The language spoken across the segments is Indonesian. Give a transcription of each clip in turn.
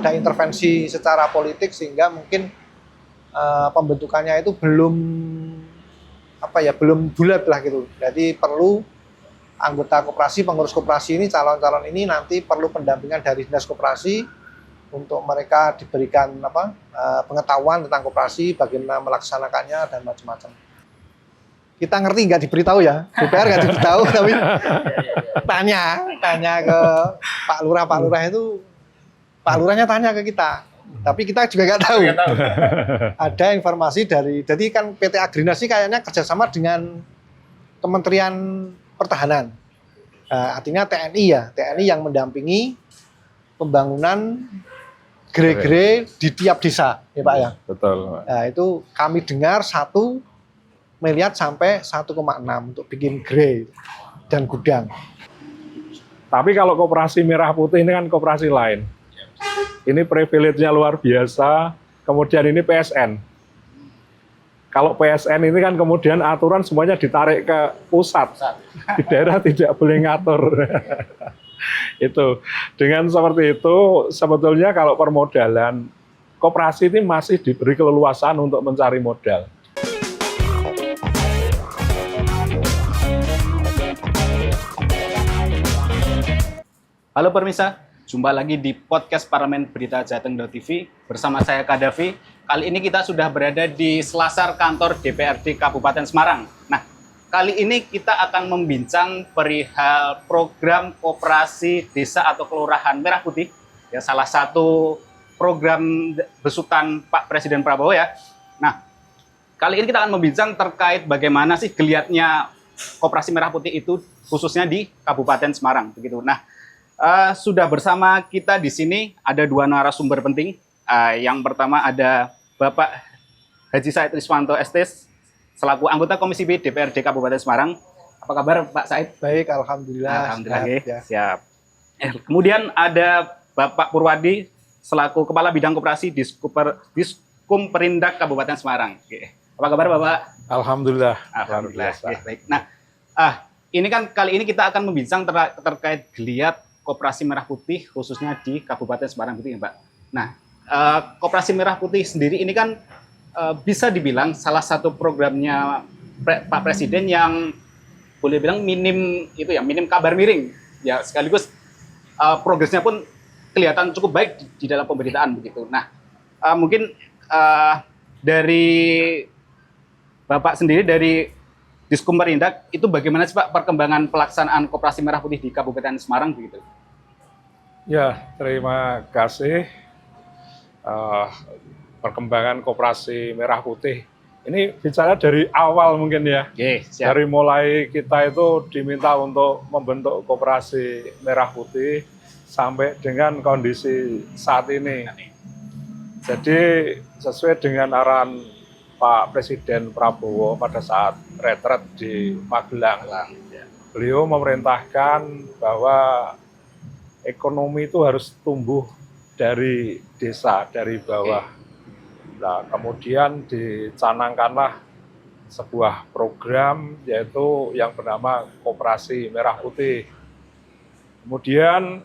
ada intervensi secara politik sehingga mungkin pembentukannya itu belum bulat lah gitu. Jadi perlu anggota koperasi, pengurus koperasi ini, calon-calon ini nanti perlu pendampingan dari dinas koperasi untuk mereka diberikan pengetahuan tentang koperasi, bagaimana melaksanakannya dan macam-macam. Kita ngerti nggak diberitahu ya, DPR nggak diberitahu, tapi tanya ke Pak Lurah itu, Pak Lurahnya tanya ke kita, tapi kita juga nggak tahu. Ada informasi jadi kan PT Agrinas ini kayaknya kerjasama dengan Kementerian Pertahanan, artinya TNI yang mendampingi pembangunan gere-gere di tiap desa, ya Pak ya. Betul. Nah, itu kami dengar 1 miliar sampai 1,6 untuk bikin gere dan gudang. Tapi kalau koperasi merah putih ini kan koperasi lain. Ini privilege-nya luar biasa. Kemudian ini PSN. Kalau PSN ini kan kemudian aturan semuanya ditarik ke pusat. Di daerah tidak boleh ngatur. Itu. Dengan seperti itu, sebetulnya kalau permodalan, koperasi ini masih diberi keleluasaan untuk mencari modal. Halo pemirsa, jumpa lagi di podcast Parlemen Berita Jateng.tv bersama saya Kadafi. Kali ini kita sudah berada di selasar kantor DPRD Kabupaten Semarang. Nah, kali ini kita akan membincang perihal program koperasi desa atau kelurahan Merah Putih, ya salah satu program besutan Pak Presiden Prabowo ya. Nah, kali ini kita akan membincang terkait bagaimana sih geliatnya koperasi Merah Putih itu khususnya di Kabupaten Semarang begitu. Nah, sudah bersama kita di sini ada 2 narasumber penting. Yang pertama ada Bapak Haji Said Riswanto ST selaku anggota Komisi B DPRD Kabupaten Semarang. Apa kabar Pak Said? Baik, alhamdulillah. Alhamdulillah. Ya. Siap. Kemudian ada Bapak Purwadi selaku Kepala Bidang Koperasi Diskum Perindak Kabupaten Semarang. Apa kabar Bapak? Alhamdulillah. Alhamdulillah. Baik. Nah, ini kan kali ini kita akan membincang terkait geliat Koperasi Merah Putih khususnya di Kabupaten Semarang gitu ya Pak. Nah, Koperasi Merah Putih sendiri ini kan bisa dibilang salah satu programnya Pak Presiden yang boleh bilang minim kabar miring ya, sekaligus progresnya pun kelihatan cukup baik di dalam pemberitaan begitu. Nah, mungkin dari Bapak sendiri dari Diskum Perindak itu bagaimana sih Pak perkembangan pelaksanaan Koperasi Merah Putih di Kabupaten Semarang begitu? Ya, terima kasih. Perkembangan Koperasi Merah Putih ini bicara dari awal mungkin ya. Siap. Dari mulai kita itu diminta untuk membentuk Koperasi Merah Putih sampai dengan kondisi saat ini. Jadi sesuai dengan arahan Pak Presiden Prabowo pada saat retret di Magelang, beliau memerintahkan bahwa ekonomi itu harus tumbuh dari desa, dari bawah. Nah, kemudian dicanangkanlah sebuah program yaitu yang bernama Koperasi Merah Putih. Kemudian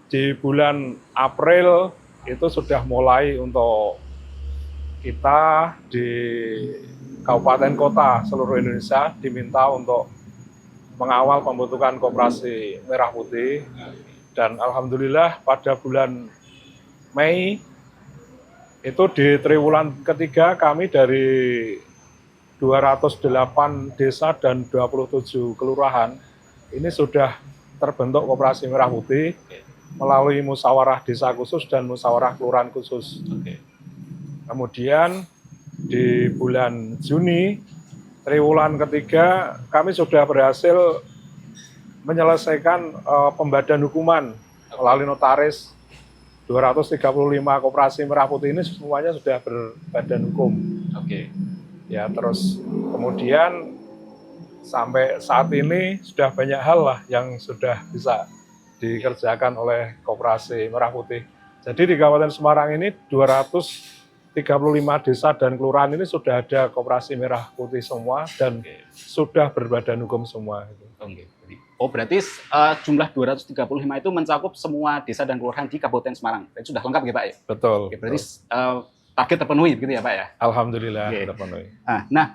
di bulan April itu sudah mulai untuk kita di kabupaten kota seluruh Indonesia diminta untuk mengawal pembentukan Koperasi Merah Putih, dan alhamdulillah pada bulan Mei itu di triwulan ketiga kami dari 208 desa dan 27 kelurahan ini sudah terbentuk Koperasi Merah Putih melalui musyawarah desa khusus dan musyawarah kelurahan khusus. Kemudian di bulan Juni, triwulan ketiga, kami sudah berhasil menyelesaikan pembadan hukuman melalui notaris. 235 Koperasi Merah Putih ini semuanya sudah berbadan hukum. Ya, terus kemudian sampai saat ini sudah banyak hal lah yang sudah bisa dikerjakan oleh Koperasi Merah Putih. Jadi di Kabupaten Semarang ini 235 desa dan kelurahan ini sudah ada Koperasi Merah Putih semua dan sudah berbadan hukum semua. Oh, berarti jumlah 235 itu mencakup semua desa dan kelurahan di Kabupaten Semarang. Berarti sudah lengkap ya Pak ya? Betul. Oke, berarti target terpenuhi begitu ya Pak ya? Alhamdulillah Oke. terpenuhi. Nah,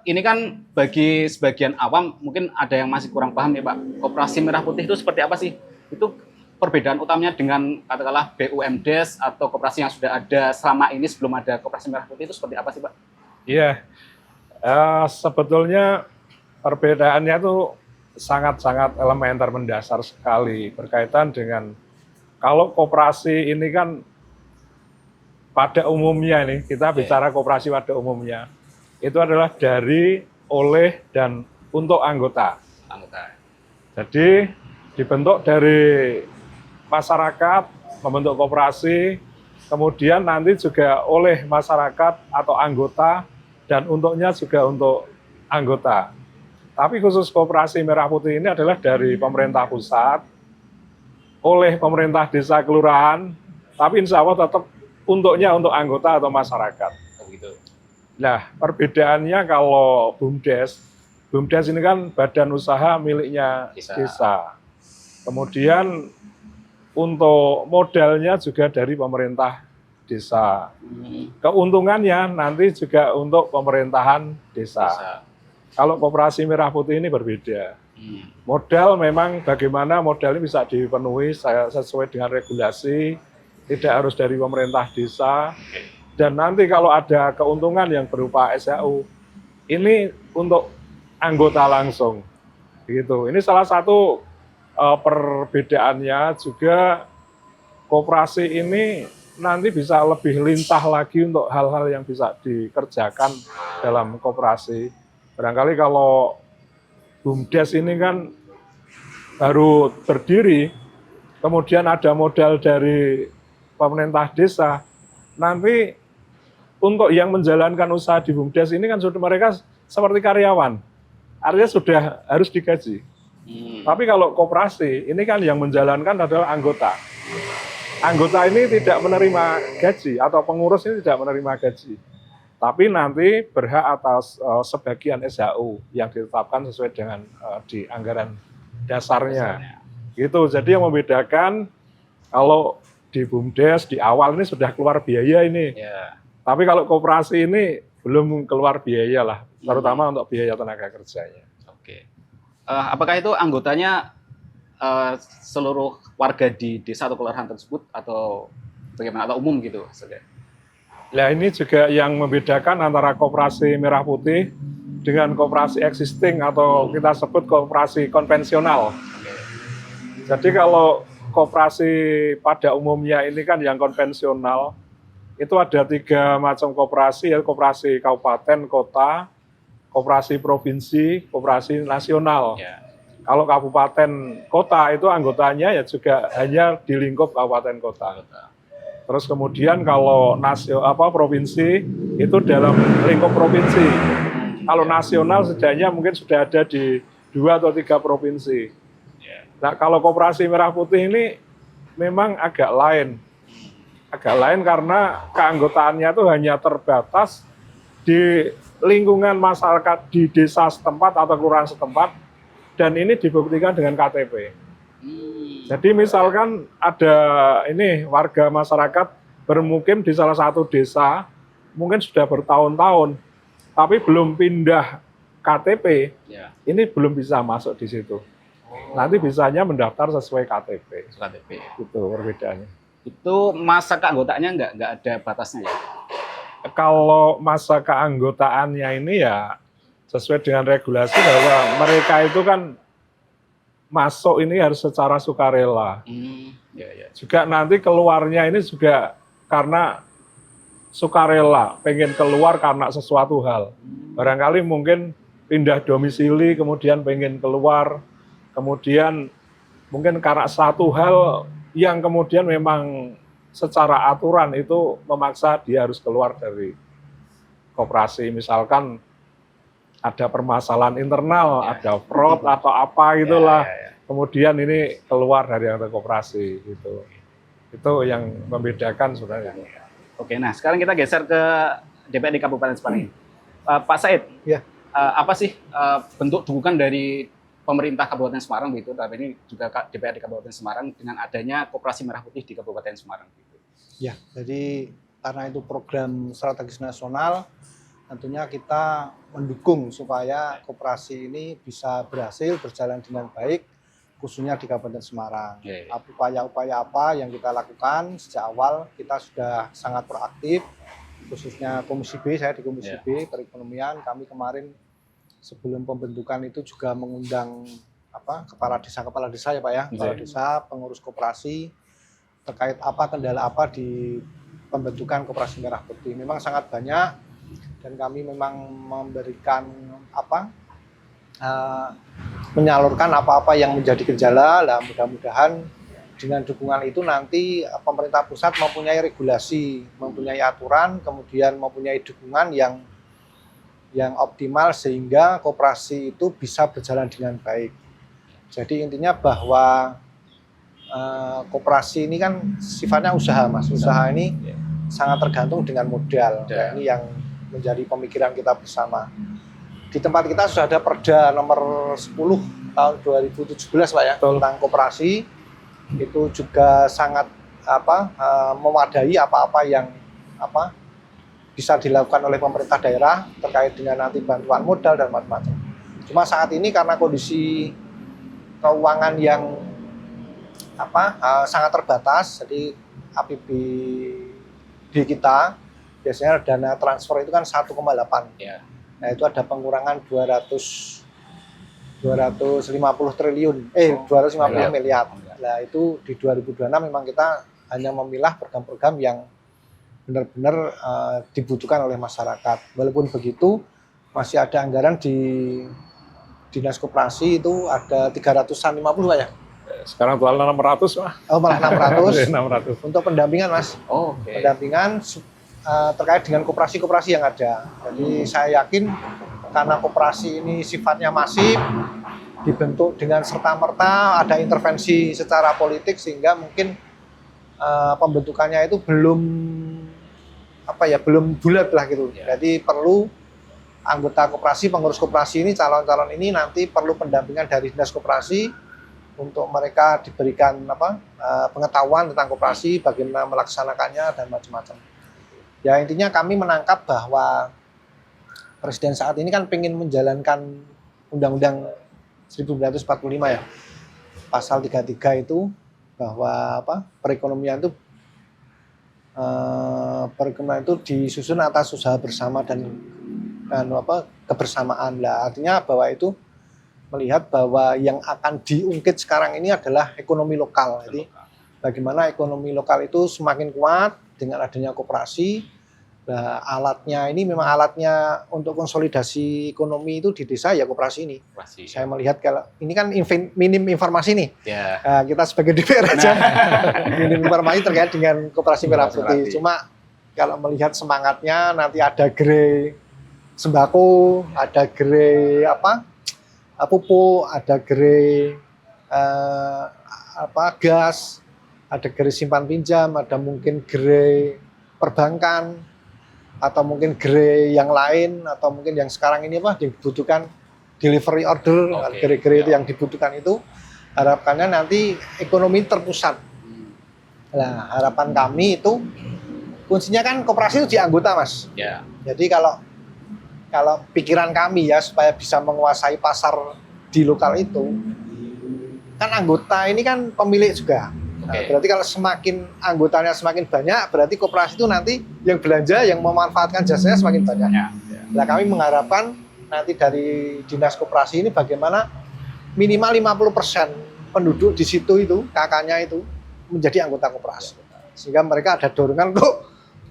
ini kan bagi sebagian awam mungkin ada yang masih kurang paham ya Pak. Koperasi Merah Putih itu seperti apa sih? Itu perbedaan utamanya dengan katakanlah BUMDes atau koperasi yang sudah ada selama ini sebelum ada Koperasi Merah Putih itu seperti apa sih Pak? Iya, sebetulnya perbedaannya itu sangat-sangat elementer mendasar sekali berkaitan dengan kalau koperasi ini kan pada umumnya nih, kita bicara koperasi pada umumnya, itu adalah dari, oleh, dan untuk anggota. Jadi dibentuk dari masyarakat, membentuk koperasi, kemudian nanti juga oleh masyarakat atau anggota, dan untuknya juga untuk anggota. Tapi khusus Koperasi Merah Putih ini adalah dari pemerintah pusat, oleh pemerintah desa kelurahan, tapi insya Allah tetap untuknya untuk anggota atau masyarakat. Begitu. Nah, perbedaannya kalau BUMDes ini kan badan usaha miliknya desa. Kemudian untuk modalnya juga dari pemerintah desa. Keuntungannya nanti juga untuk pemerintahan desa. Kalau Koperasi Merah Putih ini berbeda. Modal memang bagaimana modal ini bisa dipenuhi sesuai dengan regulasi, tidak harus dari pemerintah desa. Dan nanti kalau ada keuntungan yang berupa SHU, ini untuk anggota langsung. Gitu. Ini salah satu perbedaannya juga koperasi ini nanti bisa lebih lintah lagi untuk hal-hal yang bisa dikerjakan dalam koperasi. Barangkali kalau BUMDes ini kan baru berdiri, kemudian ada modal dari pemerintah desa, nanti untuk yang menjalankan usaha di BUMDes ini kan sudah mereka seperti karyawan, artinya sudah harus digaji. Tapi kalau koperasi, ini kan yang menjalankan adalah anggota. Anggota ini tidak menerima gaji atau pengurus ini tidak menerima gaji. Tapi nanti berhak atas sebagian SHU yang ditetapkan sesuai dengan di anggaran dasarnya. Gitu. Jadi yang membedakan kalau di BUMDes di awal ini sudah keluar biaya ini. Tapi kalau koperasi ini belum keluar biaya lah, terutama untuk biaya tenaga kerjanya. Oke. Apakah itu anggotanya seluruh warga di desa atau kelurahan tersebut atau bagaimana atau umum gitu? Nah ini juga yang membedakan antara Koperasi Merah Putih dengan koperasi existing atau kita sebut koperasi konvensional. Jadi kalau koperasi pada umumnya ini kan yang konvensional, itu ada 3 macam koperasi, ya, koperasi kabupaten, kota, koperasi provinsi, koperasi nasional. Kalau kabupaten kota itu anggotanya ya juga hanya di lingkup kabupaten kota. Terus kemudian kalau provinsi itu dalam lingkup provinsi. Kalau nasional setidaknya mungkin sudah ada di 2 atau 3 provinsi. Nah kalau Koperasi Merah Putih ini memang agak lain. Agak lain karena keanggotaannya itu hanya terbatas di lingkungan masyarakat di desa setempat atau kelurahan setempat, dan ini dibuktikan dengan KTP. Jadi misalkan ada ini warga masyarakat bermukim di salah satu desa, mungkin sudah bertahun-tahun, tapi belum pindah KTP, ini belum bisa masuk di situ. Nanti bisanya mendaftar sesuai KTP. Itu perbedaannya. Itu masa keanggotaannya nggak ada batasnya ya? Kalau masa keanggotaannya ini ya sesuai dengan regulasi bahwa mereka itu kan masuk ini harus secara sukarela. Juga nanti keluarnya ini juga karena sukarela, pengen keluar karena sesuatu hal. Barangkali mungkin pindah domisili, kemudian pengen keluar, kemudian mungkin karena satu hal yang kemudian memang secara aturan itu memaksa dia harus keluar dari koperasi. Misalkan ada permasalahan internal, ada fraud atau apa gitulah. Kemudian ini keluar dari anggota koperasi gitu. Itu yang membedakan sebenarnya. Oke, nah sekarang kita geser ke DPRD Kabupaten Semarang. Pak Said, Ya. Apa sih bentuk dukungan dari pemerintah Kabupaten Semarang begitu, tapi ini juga DPRD Kabupaten Semarang dengan adanya Koperasi Merah Putih di Kabupaten Semarang gitu. Ya, jadi karena itu program strategis nasional, tentunya kita mendukung supaya koperasi ini bisa berhasil berjalan dengan baik, khususnya di Kabupaten Semarang. Upaya-upaya apa yang kita lakukan sejak awal, kita sudah sangat proaktif, khususnya Komisi B, saya di Komisi B Perekonomian, kami kemarin sebelum pembentukan itu juga mengundang kepala desa ya Pak ya, kepala desa, pengurus koperasi terkait kendala apa di pembentukan Koperasi Merah Putih. Memang sangat banyak dan kami memang memberikan menyalurkan apa-apa yang menjadi gejala. Lah mudah-mudahan dengan dukungan itu nanti pemerintah pusat mempunyai regulasi, mempunyai aturan, kemudian mempunyai dukungan yang optimal sehingga koperasi itu bisa berjalan dengan baik. Jadi intinya bahwa koperasi ini kan sifatnya usaha, Mas. Usaha ini sangat tergantung dengan modal. Nah, ini yang menjadi pemikiran kita bersama. Di tempat kita sudah ada Perda nomor 10 tahun 2017 Pak ya, tentang koperasi. Itu juga sangat memadai apa-apa yang bisa dilakukan oleh pemerintah daerah terkait dengan nanti bantuan modal dan macam-macam. Cuma saat ini karena kondisi keuangan yang sangat terbatas, jadi APBD kita biasanya dana transfer itu kan 1,8. Ya. Nah, itu ada pengurangan 250 triliun, 250 miliar. Nah, itu di 2026 memang kita hanya memilah program-program yang benar-benar dibutuhkan oleh masyarakat. Walaupun begitu, masih ada anggaran di Dinas Koperasi itu ada 350 Pak ya? Sekarang total 600 Pak. Oh, malah 600. 600. Untuk pendampingan Mas. Pendampingan terkait dengan koperasi-koperasi yang ada. Jadi saya yakin karena koperasi ini sifatnya masif, dibentuk dengan serta-merta, ada intervensi secara politik sehingga mungkin pembentukannya itu belum bulat lah gitu. Jadi perlu anggota koperasi, pengurus koperasi ini, calon-calon ini nanti perlu pendampingan dari Dinas Koperasi untuk mereka diberikan pengetahuan tentang koperasi, bagaimana melaksanakannya dan macam-macam. Ya intinya kami menangkap bahwa Presiden saat ini kan pengen menjalankan Undang-Undang 1945 ya, pasal 33 itu bahwa perekonomian itu disusun atas usaha bersama dan kebersamaan lah. Artinya bahwa itu melihat bahwa yang akan diungkit sekarang ini adalah ekonomi lokal. Jadi bagaimana ekonomi lokal itu semakin kuat dengan adanya koperasi. Nah, alatnya ini memang alatnya untuk konsolidasi ekonomi itu di desa ya koperasi ini. Saya melihat kalau ini kan minim informasi nih. Nah, kita sebagai DPR aja minim informasi terkait dengan Koperasi Merah Putih. Cuma kalau melihat semangatnya nanti ada gerai sembako, ada gerai pupuk, ada gerai gas, ada gerai simpan pinjam, ada mungkin gerai perbankan, atau mungkin gerai yang lain, atau mungkin yang sekarang ini yang dibutuhkan delivery order, gerai-gerai itu yang dibutuhkan itu, harapannya nanti ekonomi terpusat. Nah, harapan kami itu kuncinya kan koperasi itu di anggota Mas. Jadi kalau pikiran kami ya supaya bisa menguasai pasar di lokal itu, kan anggota ini kan pemilik juga. Nah, berarti kalau semakin anggotanya semakin banyak, berarti koperasi itu nanti yang belanja, yang memanfaatkan jasanya semakin banyak. Nah, kami mengharapkan nanti dari Dinas Koperasi ini bagaimana minimal 50% penduduk di situ itu, kakaknya itu menjadi anggota koperasi. Sehingga mereka ada dorongan kok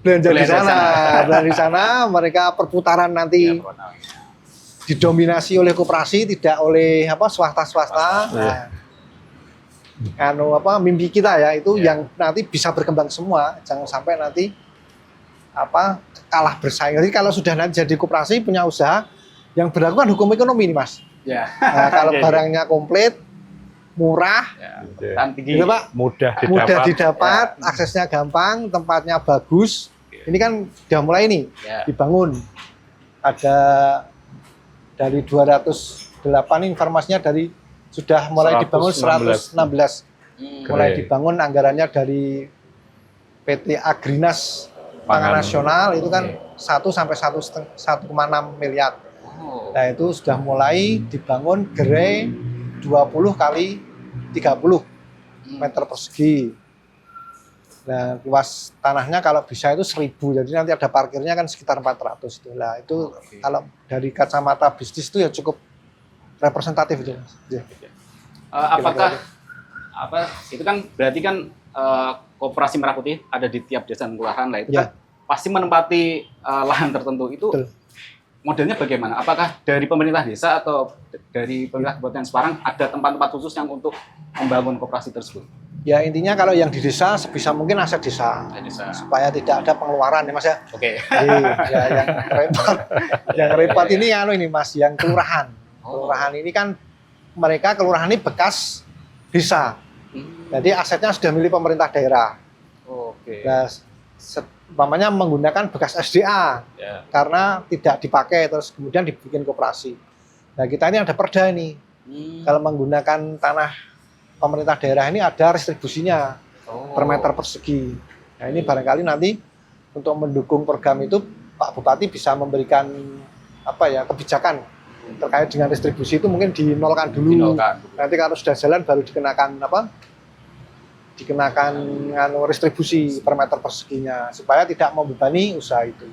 belanja di sana. Belanja di sana, mereka perputaran nanti didominasi oleh koperasi, tidak oleh swasta-swasta. Mimpi kita ya itu yang nanti bisa berkembang semua, jangan sampai nanti kalah bersaing. Jadi kalau sudah nanti jadi koperasi punya usaha yang berlaku kan hukum ekonomi nih Mas. Nah, kalau barangnya komplit, murah, tinggi, gitu, Pak, mudah didapat, aksesnya gampang, tempatnya bagus. Ini kan sudah mulai nih dibangun. Ada dari 208 informasinya dari sudah mulai dibangun 116. Mulai Oke. dibangun anggarannya dari PT Agrinas Pangan Nasional itu kan 1 sampai 1,6 miliar. Oh. Nah, itu sudah mulai dibangun gerai 20 kali 30 meter persegi. Nah, luas tanahnya kalau bisa itu 1000, jadi nanti ada parkirnya kan sekitar 400 itu. Nah, itu Oke. kalau dari kacamata bisnis itu ya cukup representatif itu. Ya. Apakah itu kan berarti kan Koperasi Merah Putih ada di tiap desa dan kelurahan lah itu Ya. kan pasti menempati lahan tertentu itu. Betul. Modelnya bagaimana? Apakah dari pemerintah desa atau dari pemerintah Kabupaten Semarang ada tempat-tempat khusus yang untuk membangun koperasi tersebut? Ya intinya kalau yang di desa sebisa mungkin aset desa Desa. supaya tidak ada pengeluaran ya Mas ya. Oke. Ya yang repot. Yang repot ini ini Mas, yang kelurahan. Kelurahan ini kan mereka kelurahan ini bekas desa. Jadi asetnya sudah milik pemerintah daerah. Oke. Nah, umpamanya menggunakan bekas SDA Ya. karena tidak dipakai terus kemudian dibikin koperasi. Nah, kita ini ada perda ini. Kalau menggunakan tanah pemerintah daerah ini ada restribusinya per meter persegi. Nah, ini barangkali nanti untuk mendukung program itu Pak Bupati bisa memberikan kebijakan terkait dengan distribusi itu mungkin dinolkan dulu. Dinolkan. Nanti kalau sudah jalan baru dikenakan restribusi per meter perseginya supaya tidak membebani usaha itu.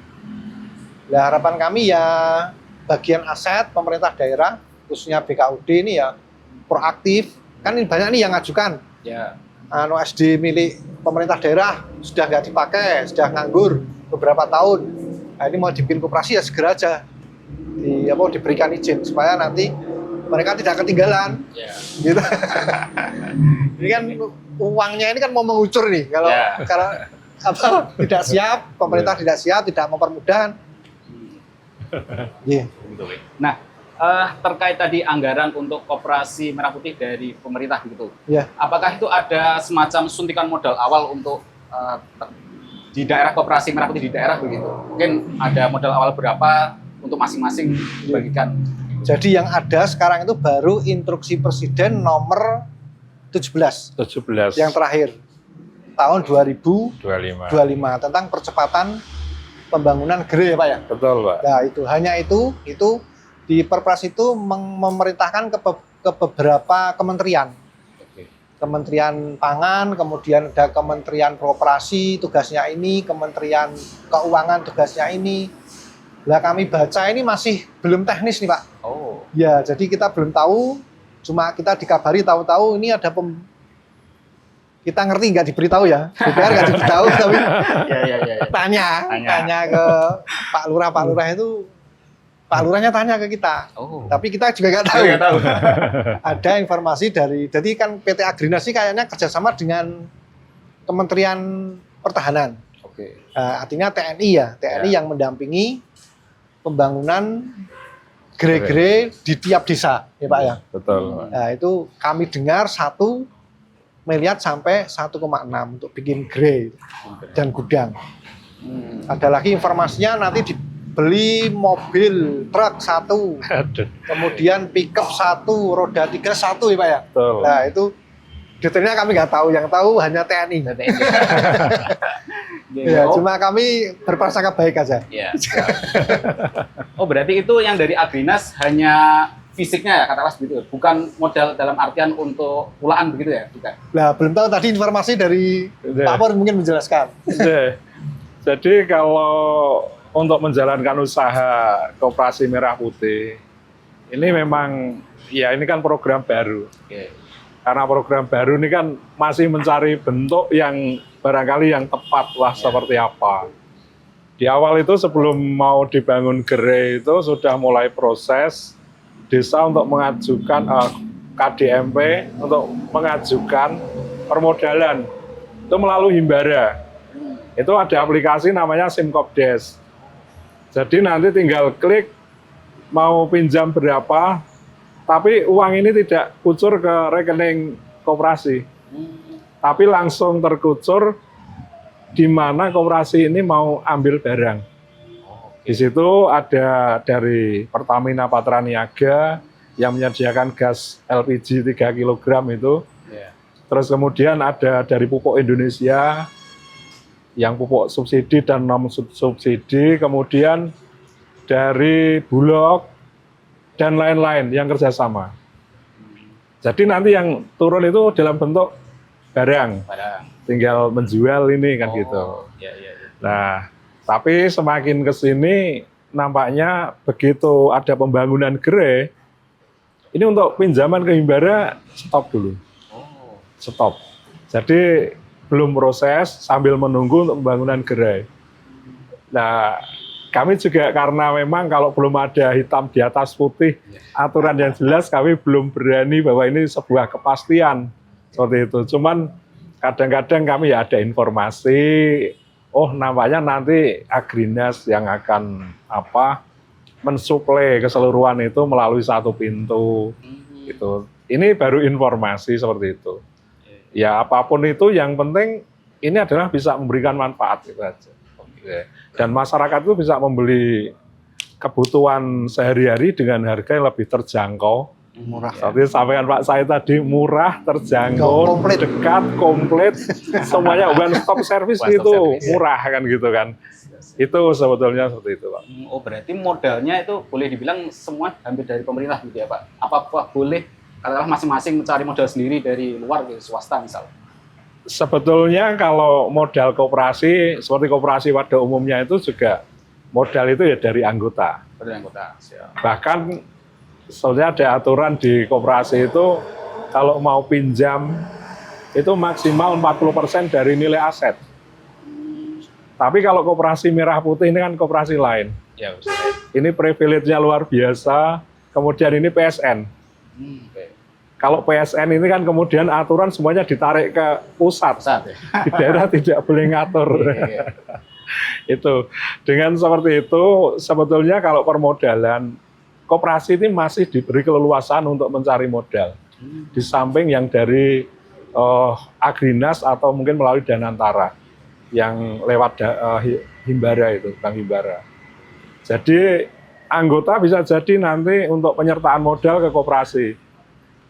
Nah, harapan kami ya bagian aset pemerintah daerah khususnya BKUD ini ya proaktif, kan ini banyak nih yang ngajukan Ya. SD milik pemerintah daerah sudah nggak dipakai, sudah nganggur beberapa tahun. Nah, ini mau dibikin koperasi ya segera aja diberikan izin supaya nanti mereka tidak ketinggalan. Ya. Gitu. Ini kan uangnya ini kan mau mengucur nih kalau Ya. tidak siap, pemerintah tidak siap, tidak mempermudah. Iya. Nah, terkait tadi anggaran untuk Koperasi Merah Putih dari pemerintah begitu. Iya. Apakah itu ada semacam suntikan modal awal untuk di daerah Koperasi Merah Putih di daerah begitu? Mungkin ada modal awal berapa untuk masing-masing dibagikan? Jadi yang ada sekarang itu baru instruksi Presiden nomor 17 yang terakhir tahun 2025 25. tentang percepatan pembangunan gerai ya Pak ya. Betul, Pak. Nah itu hanya itu di Perpres itu memerintahkan ke beberapa kementerian. Kementerian Pangan, kemudian ada Kementerian Koperasi tugasnya ini, Kementerian Keuangan tugasnya ini. Lah kami baca ini masih belum teknis nih Pak. Oh. Ya jadi kita belum tahu, cuma kita dikabari tahu-tahu ini ada kita ngerti nggak diberitahu ya, DPR nggak diberitahu tapi Ya. tanya ke Pak Lurah itu Pak Lurahnya tanya ke kita, Oh. tapi kita juga nggak tahu. Nggak tahu. Ada informasi jadi kan PT Agrinas ini kayaknya kerjasama dengan Kementerian Pertahanan. Oke. Nah, artinya TNI ya, TNI yang mendampingi pembangunan gerai-gerai di tiap desa, ya Pak ya. Betul, Pak. Nah, itu kami dengar 1 miliar sampai 1,6 untuk bikin gerai dan gudang. Ada lagi informasinya nanti dibeli mobil truk 1, Aduh, kemudian pickup 1, roda 3 1 ya Pak ya. betul. Nah itu detailnya kami nggak tahu, yang tahu hanya TNI. Ya, cuma kami berprasangka baik aja. Ya. Oh, berarti itu yang dari Agrinas hanya fisiknya ya, katakanlah begitu. Bukan modal dalam artian untuk pulaan begitu ya, bukan? Nah belum tahu tadi informasi dari Udah. Pak Pur mungkin menjelaskan. Jadi kalau untuk menjalankan usaha Koperasi Merah Putih, ini memang ya ini kan program baru. Oke. Karena program baru ini kan masih mencari bentuk yang barangkali yang tepat lah seperti apa. Di awal itu sebelum mau dibangun gerai itu sudah mulai proses desa untuk mengajukan KDMP untuk mengajukan permodalan itu melalui Himbara. Itu ada aplikasi namanya Simkopdes. Jadi nanti tinggal klik mau pinjam berapa, tapi uang ini tidak kucur ke rekening koperasi, tapi langsung terkucur di mana koperasi ini mau ambil barang. Di situ ada dari Pertamina Patra Niaga, yang menyediakan gas LPG 3 kg itu. Iya. Terus kemudian ada dari Pupuk Indonesia, yang pupuk subsidi dan non subsidi, kemudian dari Bulog dan lain-lain yang kerjasama. Jadi nanti yang turun itu dalam bentuk barang, tinggal menjual ini kan gitu. Iya, iya, iya. Nah, tapi semakin ke sini nampaknya begitu ada pembangunan gerai, ini untuk pinjaman ke Himbara stop dulu. Stop. Jadi belum proses sambil menunggu untuk pembangunan gerai. Nah, kami juga karena memang kalau belum ada hitam di atas putih, aturan yang jelas kami belum berani bahwa ini sebuah kepastian seperti itu. Cuman kadang-kadang kami ya ada informasi, oh nampaknya nanti Agrinas yang akan mensuplai keseluruhan itu melalui satu pintu. Gitu. Ini baru informasi seperti itu. Ya apapun itu yang penting ini adalah bisa memberikan manfaat gitu aja. Dan masyarakat itu bisa membeli kebutuhan sehari-hari dengan harga yang lebih terjangkau. Murah. Seperti sampaikan Pak Said tadi, murah, terjangkau, Komplit. dekat, komplit, semuanya one stop service One stop itu service, ya. murah kan gitu kan. Itu sebetulnya seperti itu Pak. Oh berarti modalnya itu boleh dibilang semua hampir dari pemerintah gitu ya Pak? Apa boleh katakanlah masing-masing mencari modal sendiri dari luar gitu, swasta misal? Sebetulnya kalau modal koperasi seperti koperasi pada umumnya itu juga modal itu ya dari anggota. Dari anggota. Siap. Bahkan sebenarnya ada aturan di koperasi itu kalau mau pinjam itu maksimal 40% dari nilai aset. Tapi kalau koperasi merah putih ini kan koperasi lain. Ya, Ini privilege-nya luar biasa. Kemudian ini PSN. oke. Kalau PSN ini kan kemudian aturan semuanya ditarik ke pusat. Saat ya. Di daerah tidak boleh ngatur. Iya. Itu. Dengan seperti itu sebetulnya kalau permodalan koperasi ini masih diberi keleluasan untuk mencari modal. Di samping yang dari Agrinas atau mungkin melalui Danantara yang lewat Himbara itu, Bank Himbara. Jadi anggota bisa jadi nanti untuk penyertaan modal ke koperasi.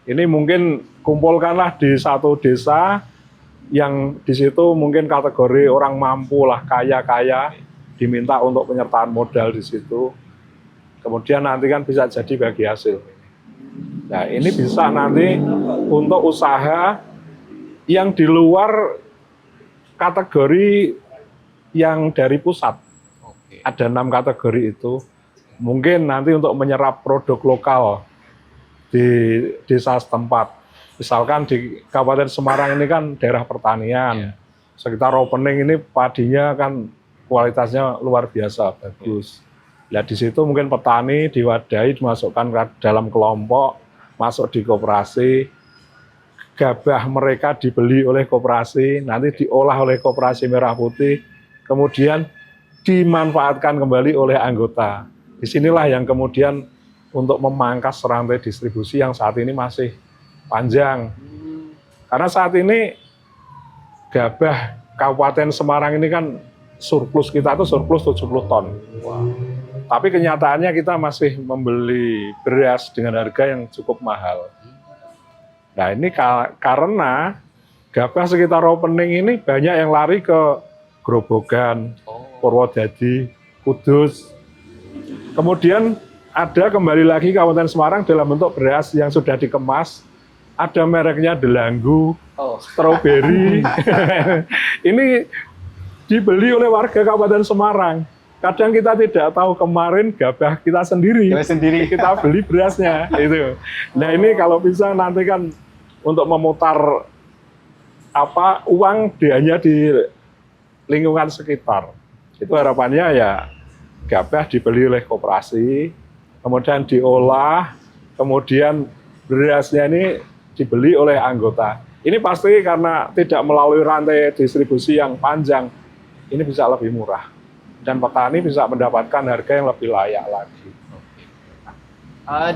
Ini mungkin kumpulkanlah di satu desa yang di situ mungkin kategori orang mampu lah, kaya-kaya, diminta untuk penyertaan modal di situ. Kemudian nanti kan bisa jadi bagi hasil. Nah ini bisa nanti untuk usaha yang di luar kategori yang dari pusat. Oke. Ada 6 kategori itu. Mungkin nanti untuk menyerap produk lokal di desa setempat. Misalkan di Kabupaten Semarang ini kan daerah pertanian. Sekitar opening ini padinya kan kualitasnya luar biasa, bagus. Nah di situ mungkin petani diwadahi, dimasukkan ke dalam kelompok, masuk di koperasi, gabah mereka dibeli oleh koperasi, nanti diolah oleh koperasi merah putih, kemudian dimanfaatkan kembali oleh anggota. Disinilah yang kemudian untuk memangkas rantai distribusi yang saat ini masih panjang. Karena saat ini gabah Kabupaten Semarang ini kan surplus kita itu surplus 70 ton. Tapi kenyataannya kita masih membeli beras dengan harga yang cukup mahal. Nah ini karena gabah sekitar opening ini banyak yang lari ke Grobogan, Purwodadi, Kudus. Kemudian ada kembali lagi Kabupaten Semarang dalam bentuk beras yang sudah dikemas. Ada mereknya Delanggu, Strawberry. Ini dibeli oleh warga Kabupaten Semarang. Kadang kita tidak tahu kemarin gabah kita sendiri. Kita beli berasnya itu. Nah ini kalau bisa nanti kan untuk memutar uang hanya di lingkungan sekitar. Itu harapannya ya gabah dibeli oleh koperasi, kemudian diolah, kemudian berasnya ini dibeli oleh anggota. Ini pasti karena tidak melalui rantai distribusi yang panjang, ini bisa lebih murah. Dan petani bisa mendapatkan harga yang lebih layak lagi.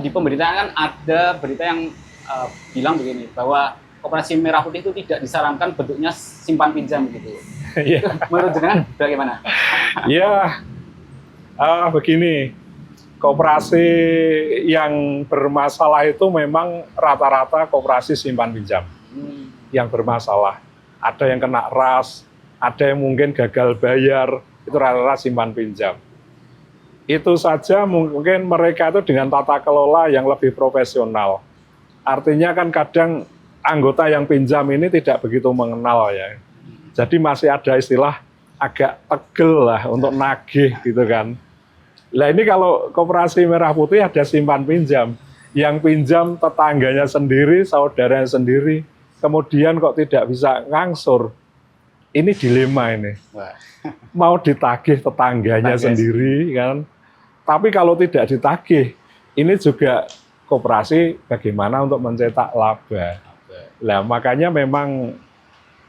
Di pemberitaan kan ada berita yang bilang begini, bahwa koperasi merah putih itu tidak disarankan bentuknya simpan pinjam gitu. Iya. Menurut jenengan bagaimana? Ya, begini, koperasi yang bermasalah itu memang rata-rata koperasi simpan pinjam yang bermasalah. Ada yang kena ras, ada yang mungkin gagal bayar, itu rata-rata simpan pinjam. Itu saja mungkin mereka itu dengan tata kelola yang lebih profesional. Artinya kan kadang anggota yang pinjam ini tidak begitu mengenal ya. Jadi masih ada istilah agak tegel lah untuk nagih gitu kan. Nah ini kalau koperasi Merah Putih ada simpan pinjam, yang pinjam tetangganya sendiri, saudaranya sendiri, kemudian kok tidak bisa ngangsur. Ini dilema ini. Mau ditagih tetangganya sendiri kan. Tapi kalau tidak ditagih, ini juga koperasi bagaimana untuk mencetak laba. Nah, makanya memang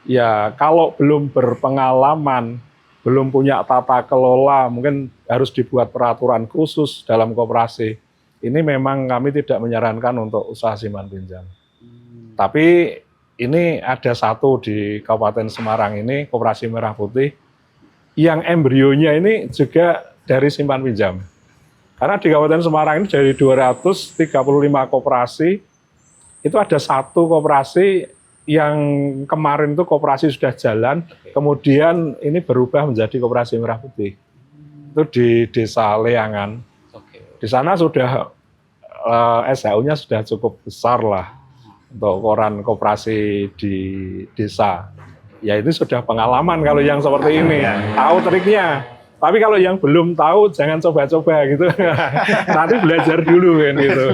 ya kalau belum berpengalaman, belum punya tata kelola, mungkin harus dibuat peraturan khusus dalam koperasi. Ini memang kami tidak menyarankan untuk usaha simpan pinjam. Tapi ini ada satu di Kabupaten Semarang ini, Koperasi Merah Putih, yang embrionya ini juga dari simpan pinjam. Karena di Kabupaten Semarang ini dari 235 koperasi, itu ada satu koperasi yang kemarin itu koperasi sudah jalan, kemudian ini berubah menjadi Koperasi Merah Putih. Itu di Desa Leangan. Di sana sudah SHU-nya sudah cukup besar lah untuk koran koperasi di desa. Ya itu sudah pengalaman kalau yang seperti ini, tahu triknya. Tapi kalau yang belum tahu jangan coba-coba gitu. Nanti belajar dulu kan gitu.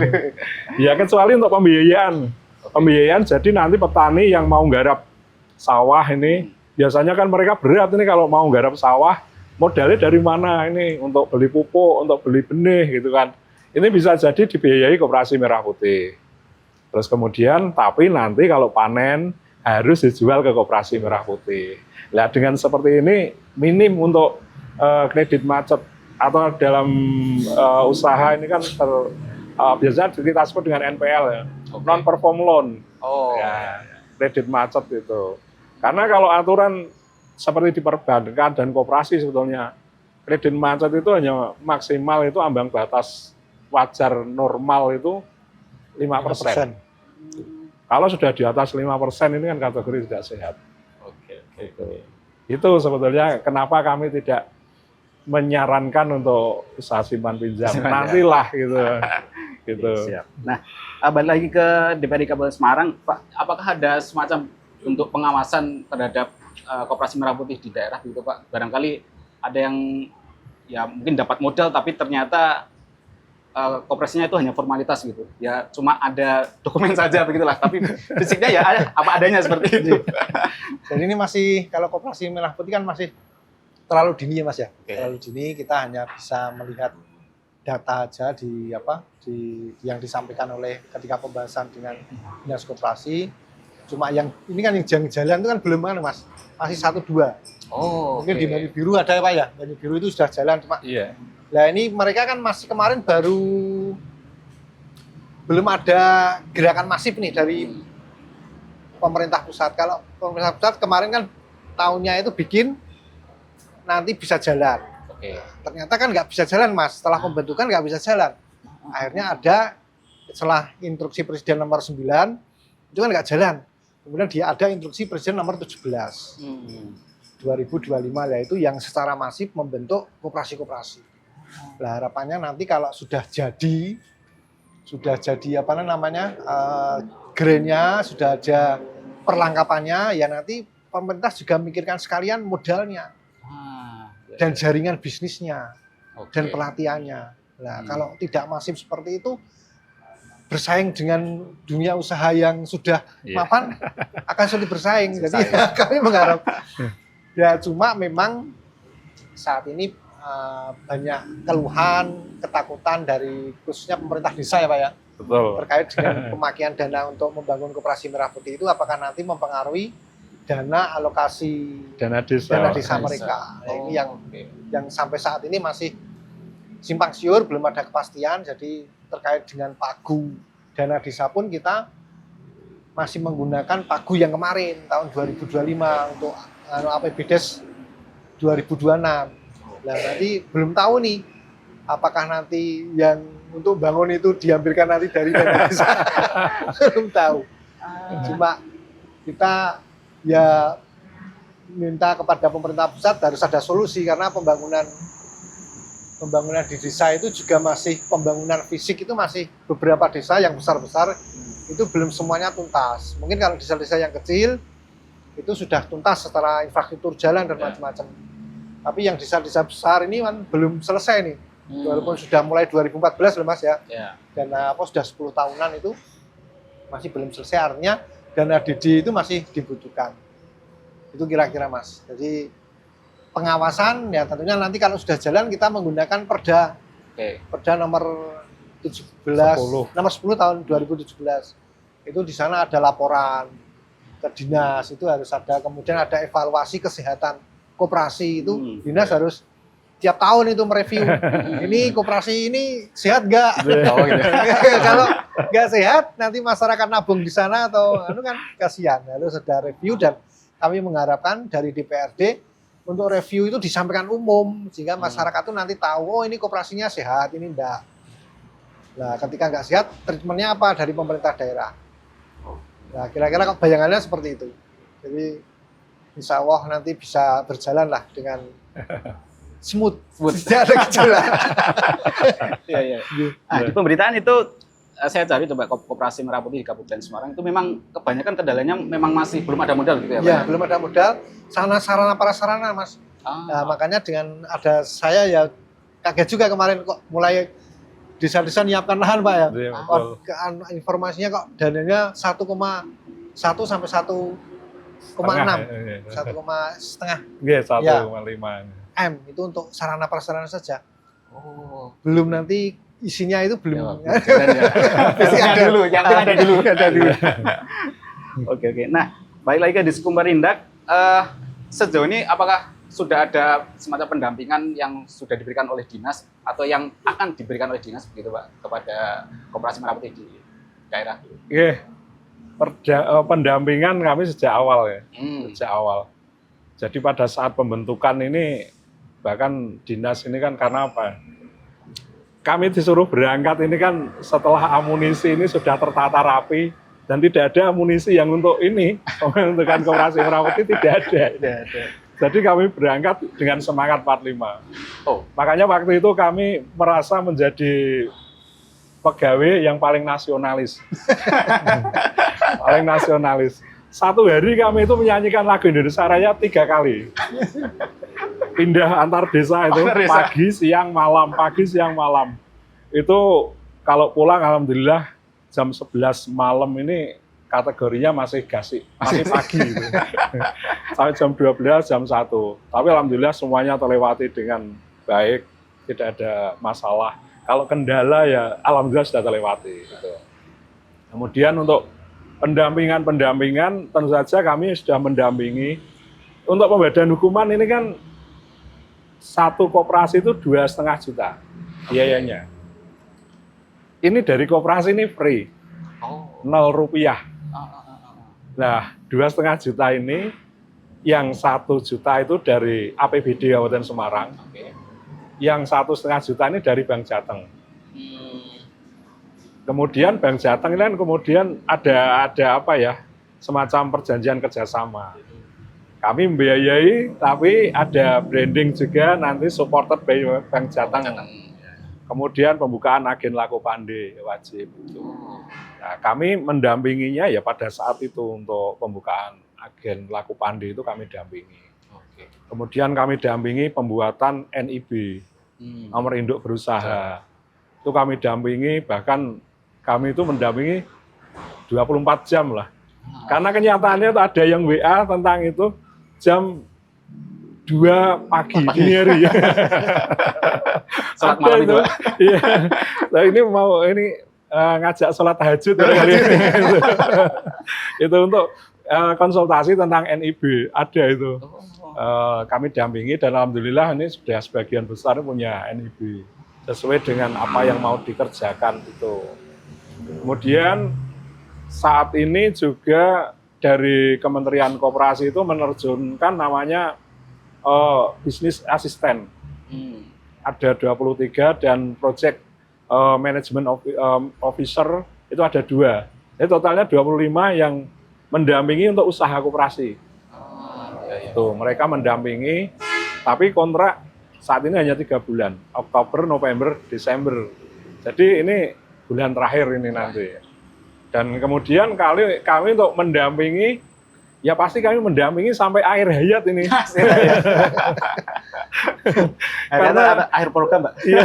Ya kecuali untuk pembiayaan. Pembiayaan jadi nanti petani yang mau nggarap sawah ini biasanya kan mereka berat ini kalau mau nggarap sawah modalnya dari mana ini untuk beli pupuk, untuk beli benih gitu kan. Ini bisa jadi dibiayai Koperasi Merah Putih. Terus kemudian tapi nanti kalau panen harus dijual ke Koperasi Merah Putih. Nah dengan seperti ini minim untuk kredit macet atau dalam usaha ini kan biasanya kita sebut dengan NPL ya, non perform loan, ya, kredit macet itu. Karena kalau aturan seperti di perbankan dan koperasi sebetulnya kredit macet itu hanya maksimal itu ambang batas wajar normal itu 5%. Kalau sudah di atas 5% ini kan kategori tidak sehat. Itu sebetulnya kenapa kami tidak menyarankan untuk usaha simpan pinjam. Nantilah gitu. Gitu. Siap. Nah, balik lagi ke DPRD Kabupaten Semarang, Pak, apakah ada semacam untuk pengawasan terhadap Koperasi Merah Putih di daerah gitu, Pak? Barangkali ada yang ya mungkin dapat modal tapi ternyata koperasinya itu hanya formalitas gitu. Ya cuma ada dokumen saja begitulah, tapi fisiknya ya apa adanya seperti itu. Dan ini masih kalau Koperasi Merah Putih kan masih terlalu dini ya Mas ya. Terlalu dini, kita hanya bisa melihat data aja di yang disampaikan oleh ketika pembahasan dengan Dinas Koperasi. Cuma yang ini kan yang jalan itu kan belum kan Mas, masih 1-2. Mungkin di Bani Biru ada ya Pak ya, Bani Biru itu sudah jalan cuma. Iya. Nah ini mereka kan masih kemarin baru belum ada gerakan masif nih dari pemerintah pusat. Kalau pemerintah pusat kemarin kan tahunnya itu bikin nanti bisa jalan. Ternyata kan nggak bisa jalan Mas, setelah pembentukan nggak bisa jalan. Akhirnya ada setelah instruksi Presiden nomor 9 itu kan nggak jalan. Kemudian dia ada instruksi Presiden nomor 17 2025 yaitu yang secara masif membentuk koperasi-koperasi. Nah harapannya nanti kalau sudah jadi grandnya, sudah ada perlengkapannya, ya nanti pemerintah juga mikirkan sekalian modalnya dan jaringan bisnisnya dan pelatihannya. Nah kalau tidak masif seperti itu, bersaing dengan dunia usaha yang sudah mapan akan sulit bersaing. Jadi kami mengharap ya cuma memang saat ini banyak keluhan, ketakutan dari khususnya pemerintah desa ya Pak ya. Betul. Terkait dengan pemakaian dana untuk membangun Koperasi Merah Putih itu apakah nanti mempengaruhi dana alokasi dana desa mereka. Nah, ini yang sampai saat ini masih simpang siur, belum ada kepastian. Jadi terkait dengan pagu dana desa pun kita masih menggunakan pagu yang kemarin tahun 2025 untuk APBDes 2026. Nah nanti belum tahu nih Apakah nanti yang untuk bangun itu diambilkan nanti dari desa? Belum tahu. Cuma kita ya minta kepada pemerintah pusat harus ada solusi, karena pembangunan di desa itu juga masih pembangunan fisik itu masih beberapa desa yang besar-besar itu belum semuanya tuntas. Mungkin kalau desa-desa yang kecil itu sudah tuntas secara infrastruktur jalan dan macam-macam. Tapi yang desa-desa besar ini kan belum selesai nih. Walaupun sudah mulai 2014 loh Mas ya. Dan sudah 10 tahunan itu masih belum selesai, artinya dana DD itu masih dibutuhkan. Itu kira-kira Mas. Jadi pengawasan ya tentunya nanti kalau sudah jalan kita menggunakan Perda. Perda nomor 17, nomor 10 tahun 2017. Itu di sana ada laporan ke dinas, itu harus ada, kemudian ada evaluasi kesehatan koperasi itu dinas harus tiap tahun itu mereview. Ini koperasi ini sehat nggak? Kalau nggak sehat, nanti masyarakat nabung di sana atau kan kasihan. Harus ada review, dan kami mengharapkan dari DPRD untuk review itu disampaikan umum sehingga masyarakat itu nanti tahu, oh ini koperasinya sehat, ini enggak. Nah, ketika nggak sehat, treatmentnya apa dari pemerintah daerah. Nah, kira-kira bayangannya seperti itu. Jadi insya Allah nanti bisa berjalan lah dengan smooth. Tidak ada gejala. Iya. Nah, di pemberitaan itu saya cari coba Koperasi Merah Putih di Kabupaten Semarang itu memang kebanyakan kendalanya memang masih belum ada modal gitu ya Pak? Ya, belum ada modal, sarana prasarana Mas. Nah, makanya dengan ada saya ya kaget juga kemarin kok mulai desa-desa nyiapkan lahan Pak ya. Informasinya kok dananya 1,1 sampai 1,6. 1,5. Iya, 1,5. M itu untuk sarana prasarana saja. Belum nanti isinya itu belum. Ada dulu. Oke. Nah, balik lagi ke Diskumparindak. Sejauh ini apakah sudah ada semacam pendampingan yang sudah diberikan oleh dinas atau yang akan diberikan oleh dinas begitu Pak kepada Koperasi Merah Putih di daerah? Pendampingan kami sejak awal ya. Sejak awal. Jadi pada saat pembentukan ini, bahkan dinas ini kan karena apa? Kami disuruh berangkat ini kan setelah amunisi ini sudah tertata rapi dan tidak ada amunisi yang untuk ini, pembentukan Koperasi Merah Putih tidak ada. Jadi kami berangkat dengan semangat 45. Makanya waktu itu kami merasa menjadi pegawai yang paling nasionalis. Paling nasionalis. Satu hari kami itu menyanyikan lagu Indonesia Raya 3 kali. Pindah antar desa itu, pagi, siang, malam. Itu kalau pulang alhamdulillah jam 11 malam ini kategorinya masih gasik, masih pagi gitu. Sampai jam 12, jam 1. Tapi alhamdulillah semuanya terlewati dengan baik, tidak ada masalah. Kalau kendala ya alhamdulillah sudah terlewati gitu. Kemudian untuk pendampingan tentu saja kami sudah mendampingi. Untuk pembedaan hukuman ini kan satu koperasi itu 2,5 juta biayanya. Ini dari koperasi ini free, 0 rupiah. Nah, 2,5 juta ini yang 1 juta itu dari APBD Kabupaten Semarang, yang 1,5 juta ini dari Bank Jateng. Kemudian Bank Jateng ini kan kemudian ada apa ya, semacam perjanjian kerjasama. Kami membiayai, tapi ada branding juga nanti supported by Bank Jateng. Kemudian pembukaan agen Laku Pande wajib. Nah, kami mendampinginya ya pada saat itu untuk pembukaan agen Laku Pande itu kami dampingi. Kemudian kami dampingi pembuatan NIB, nomor induk berusaha. Itu kami dampingi, bahkan kami itu mendampingi 24 jam lah. Karena kenyataannya itu ada yang WA tentang itu jam 2 pagi dini hari. Salat malam itu, Pak. Iya. Nah, ini mau ngajak sholat tahajud kali ini. Itu untuk konsultasi tentang NIB, ada itu. Kami dampingi dan alhamdulillah ini sudah sebagian besar punya NIB sesuai dengan apa yang mau dikerjakan itu. Kemudian saat ini juga dari Kementerian Koperasi itu menerjunkan namanya bisnis asisten. ada 23 dan project management officer itu ada 2. Jadi totalnya 25 yang mendampingi untuk usaha koperasi. Itu mereka mendampingi, tapi kontrak saat ini hanya 3 bulan, Oktober, November, Desember. Jadi ini bulan terakhir ini nanti. Dan kemudian kami untuk mendampingi, ya pasti kami mendampingi sampai akhir hayat ini. Karena akhir program, Pak. Iya,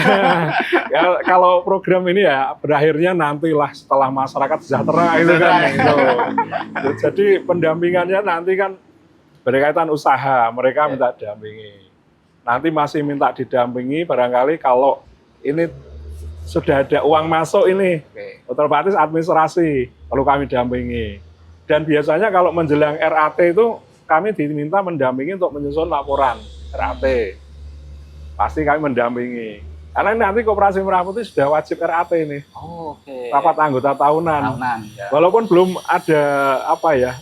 ya, kalau program ini ya berakhirnya nantilah setelah masyarakat sejahtera itu kan. Gitu. Jadi pendampingannya nanti kan berkaitan usaha, mereka minta dampingi. Nanti masih minta didampingi barangkali kalau ini sudah ada uang masuk ini, otomatis administrasi perlu kami dampingi. Dan biasanya kalau menjelang RAT itu kami diminta mendampingi untuk menyusun laporan RAT. Pasti kami mendampingi. Karena nanti Koperasi Merah Putih sudah wajib RAT ini. Rapat anggota tahunan. Ya. Walaupun belum ada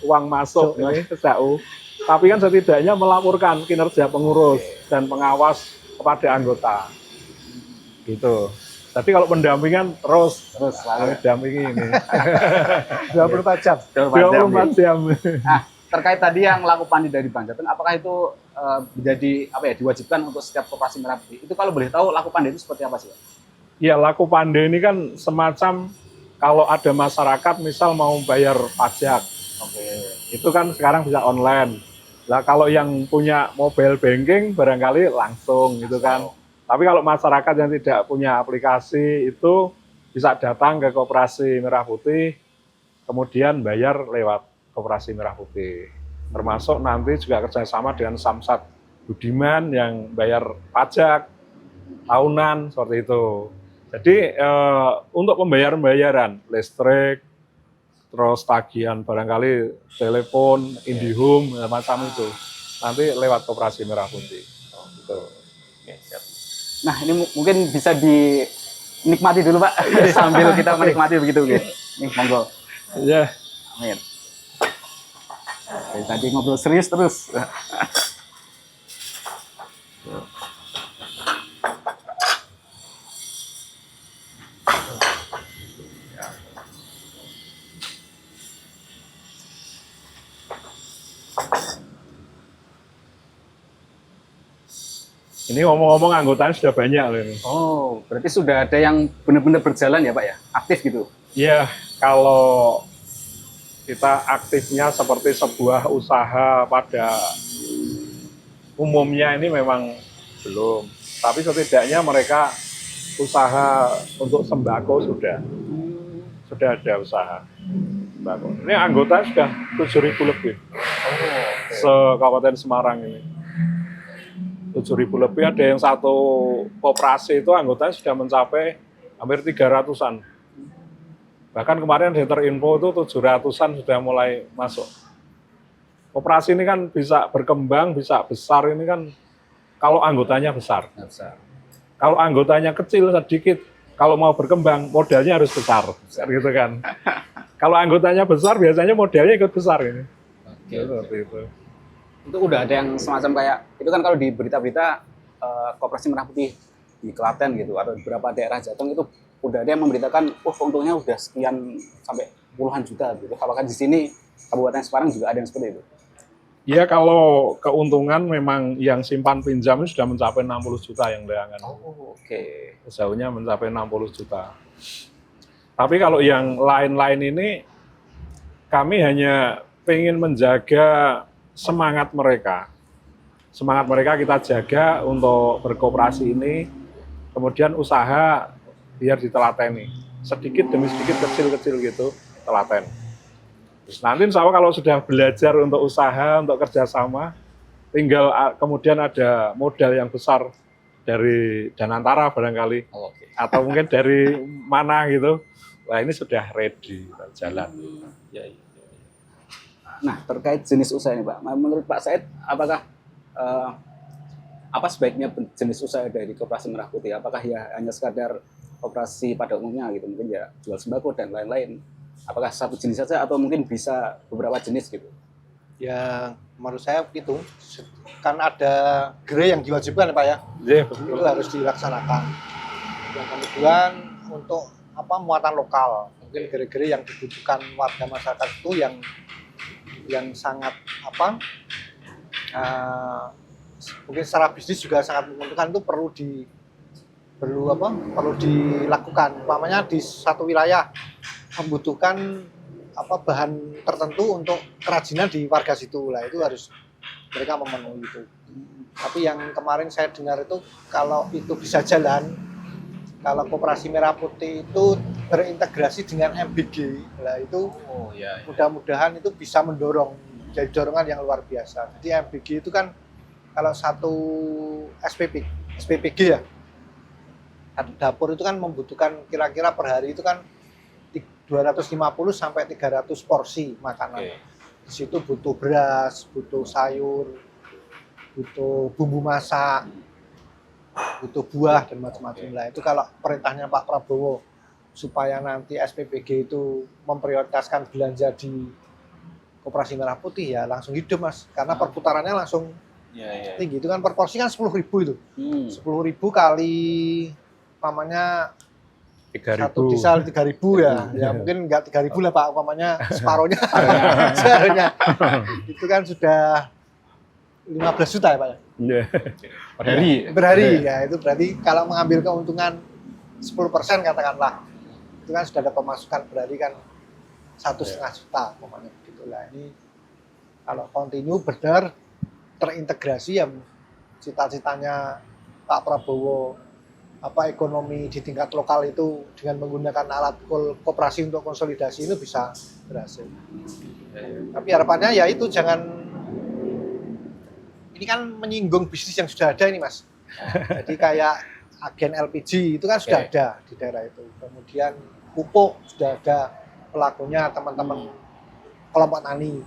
uang masuk ini ke KU, tapi kan setidaknya melaporkan kinerja pengurus dan pengawas kepada anggota. Gitu. Tapi kalau pendampingan terus kami dampingi ini. 24 jam. 24 jam. Nah, terkait tadi yang laku pandi dari Bank Jateng, apakah itu menjadi diwajibkan untuk setiap Koperasi Merah Putih? Itu kalau boleh tahu laku pandi itu seperti apa sih, Pak? Ya, laku pandi ini kan semacam kalau ada masyarakat misal mau bayar pajak. Itu kan sekarang bisa online. Lah kalau yang punya mobile banking barangkali langsung gitu kan. Tapi kalau masyarakat yang tidak punya aplikasi itu bisa datang ke Koperasi Merah Putih, kemudian bayar lewat Koperasi Merah Putih. Termasuk nanti juga kerjasama dengan Samsat Budiman yang bayar pajak tahunan seperti itu. Jadi untuk pembayaran listrik, terus tagihan barangkali telepon, IndiHome, macam itu, nanti lewat Koperasi Merah Putih. Gitu. Nah, ini mungkin bisa dinikmati dulu, Pak, sambil kita menikmati begitu. Nih, monggo. Ya. Amin. Tadi ngobrol serius terus. Ini ngomong-ngomong anggotanya sudah banyak loh ini. Oh, berarti sudah ada yang benar-benar berjalan ya, Pak ya? Aktif gitu? Ya, kalau kita aktifnya seperti sebuah usaha pada umumnya ini memang belum. Tapi setidaknya mereka usaha untuk sembako sudah ada usaha sembako. Ini anggota sudah 7.000 lebih. Se-Kabupaten Semarang ini. 7.000 lebih, ada yang satu koperasi itu anggotanya sudah mencapai hampir 300-an. Bahkan kemarin saya terinfo itu 700-an sudah mulai masuk. Koperasi ini kan bisa berkembang, bisa besar ini kan kalau anggotanya besar. Kalau anggotanya kecil sedikit, kalau mau berkembang modalnya harus besar gitu kan. Kalau anggotanya besar biasanya modalnya ikut besar ini. Seperti itu. Itu udah ada yang semacam kayak itu kan kalau di berita-berita Koperasi Merah Putih di Klaten gitu atau di beberapa daerah Jateng itu udah ada yang memberitakan untungnya udah sekian sampai puluhan juta gitu. Apakah di sini Kabupaten Semarang juga ada yang seperti itu? Ya, kalau keuntungan memang yang simpan pinjam sudah mencapai 60 juta yang leangan. Sejauhnya mencapai 60 juta. Tapi kalau yang lain-lain ini kami hanya ingin menjaga semangat mereka. Semangat mereka kita jaga untuk berkoperasi ini, kemudian usaha biar ditelateni. Sedikit demi sedikit, kecil-kecil gitu, telaten. Terus nanti insya Allah kalau sudah belajar untuk usaha, untuk kerjasama, tinggal kemudian ada modal yang besar dari Danantara barangkali, atau mungkin dari mana gitu, wah ini sudah ready, jalan. Nah, terkait jenis usaha ini, Pak, menurut Pak Said, apakah apa sebaiknya jenis usaha dari Koperasi Merah Putih? Apakah ya hanya sekadar operasi pada umumnya gitu, mungkin ya jual sembako dan lain-lain? Apakah satu jenis saja atau mungkin bisa beberapa jenis gitu? Ya, menurut saya itu kan ada gerai yang diwajibkan Pak ya, Iya, itu harus dilaksanakan. Yang kemudian untuk muatan lokal, mungkin gerai-gerai yang dibutuhkan warga masyarakat itu yang sangat mungkin secara bisnis juga sangat menguntungkan, itu perlu dilakukan. Umpamanya di satu wilayah membutuhkan bahan tertentu untuk kerajinan di warga situ lah, itu harus mereka memenuhi itu. Tapi yang kemarin saya dengar itu kalau itu bisa jalan, kalau Koperasi Merah Putih itu berintegrasi dengan MBG, lah itu mudah-mudahan itu bisa mendorong, jadi dorongan yang luar biasa. Jadi MBG itu kan kalau satu SPPG ya, satu dapur itu kan membutuhkan kira-kira per hari itu kan 250 sampai 300 porsi makanan. Di situ butuh beras, butuh sayur, butuh bumbu masak, butuh buah dan macam-macam lah. Itu kalau perintahnya Pak Prabowo supaya nanti SPPG itu memprioritaskan belanja di Koperasi Merah Putih, ya langsung hidup Mas, karena perputarannya langsung tinggi. Itu kan per porsi kan 10.000 itu. 10.000 kali umpamanya 3.000. satu desa 3.000 ya. Ya mungkin enggak 3.000 lah Pak, umpamanya separohnya. Seharusnya. Itu kan sudah 15 juta ya Pak ya. Iya. Per hari ya, itu berarti kalau mengambil keuntungan 10% katakanlah, itu kan sudah ada pemasukan, berarti kan 1,5 juta umpamanya begitulah. Ini kalau continue benar terintegrasi, ya cita-citanya Pak Prabowo ekonomi di tingkat lokal itu dengan menggunakan alat koperasi untuk konsolidasi itu bisa berhasil. Tapi harapannya ya itu jangan, ini kan menyinggung bisnis yang sudah ada ini Mas. Jadi kayak agen LPG itu kan sudah ada di daerah itu. Kemudian pupuk sudah ada pelakunya teman-teman kelompok tani.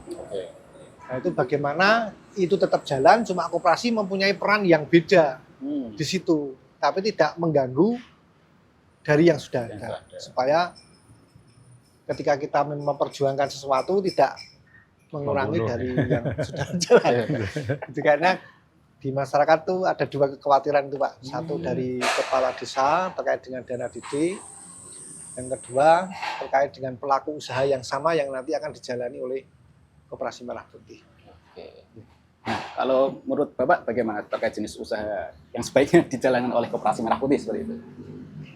Nah itu bagaimana itu tetap jalan, cuma koperasi mempunyai peran yang beda di situ, tapi tidak mengganggu dari yang sudah ada. Supaya ketika kita memperjuangkan sesuatu tidak mengurangi dari yang sudah jalan. Itu karena di masyarakat tuh ada dua kekhawatiran itu Pak. Satu dari kepala desa terkait dengan dana didik. Yang kedua terkait dengan pelaku usaha yang sama yang nanti akan dijalani oleh Koperasi Merah Putih. Nah, kalau menurut Bapak bagaimana terkait jenis usaha yang sebaiknya dijalankan oleh Koperasi Merah Putih seperti itu?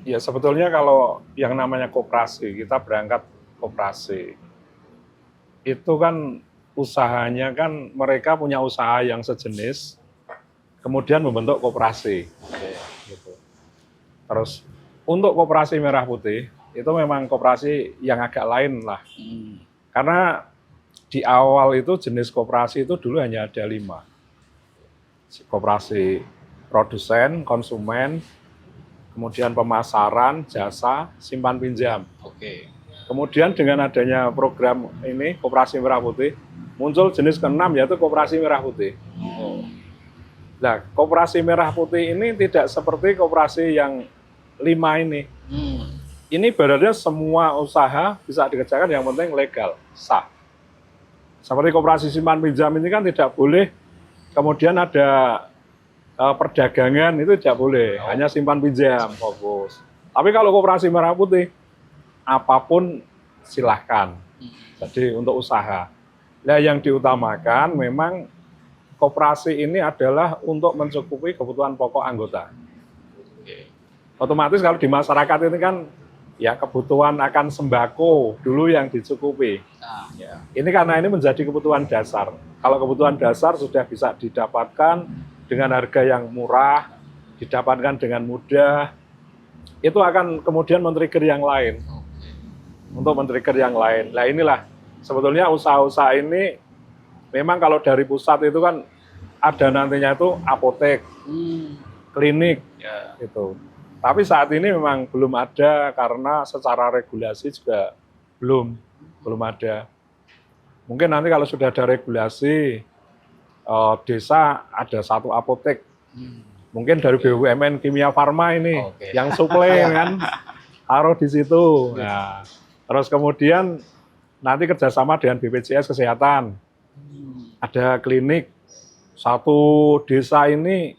Ya sebetulnya kalau yang namanya koperasi, kita berangkat koperasi. Itu kan usahanya kan mereka punya usaha yang sejenis, kemudian membentuk koperasi. Gitu. Terus untuk Koperasi Merah Putih, itu memang koperasi yang agak lain lah. Karena di awal itu jenis koperasi itu dulu hanya ada 5. Koperasi produsen, konsumen, kemudian pemasaran, jasa, simpan pinjam. Kemudian dengan adanya program ini, Koperasi Merah Putih, muncul jenis ke-6 yaitu Koperasi Merah Putih. Nah, Koperasi Merah Putih ini tidak seperti koperasi yang 5 ini. Ini ibaratnya semua usaha bisa dikerjakan, yang penting legal, sah. Seperti koperasi simpan pinjam ini kan tidak boleh, kemudian ada perdagangan itu tidak boleh, hanya simpan pinjam fokus. Tapi kalau Koperasi Merah Putih, apapun silahkan. Jadi untuk usaha. Nah yang diutamakan memang koperasi ini adalah untuk mencukupi kebutuhan pokok anggota. Otomatis kalau di masyarakat ini kan ya kebutuhan akan sembako dulu yang dicukupi. Ini karena ini menjadi kebutuhan dasar. Kalau kebutuhan dasar sudah bisa didapatkan dengan harga yang murah, didapatkan dengan mudah, itu akan kemudian men-trigger yang lain. Untuk men-trigger yang lain. Nah inilah sebetulnya usaha-usaha ini memang kalau dari pusat itu kan ada nantinya itu apotek, klinik, gitu. Tapi saat ini memang belum ada karena secara regulasi juga belum ada. Mungkin nanti kalau sudah ada regulasi, desa ada 1 apotek. Mungkin dari BUMN Kimia Farma ini yang suplai kan, taruh di situ. Nah, terus kemudian nanti kerjasama dengan BPJS Kesehatan. ada klinik satu desa ini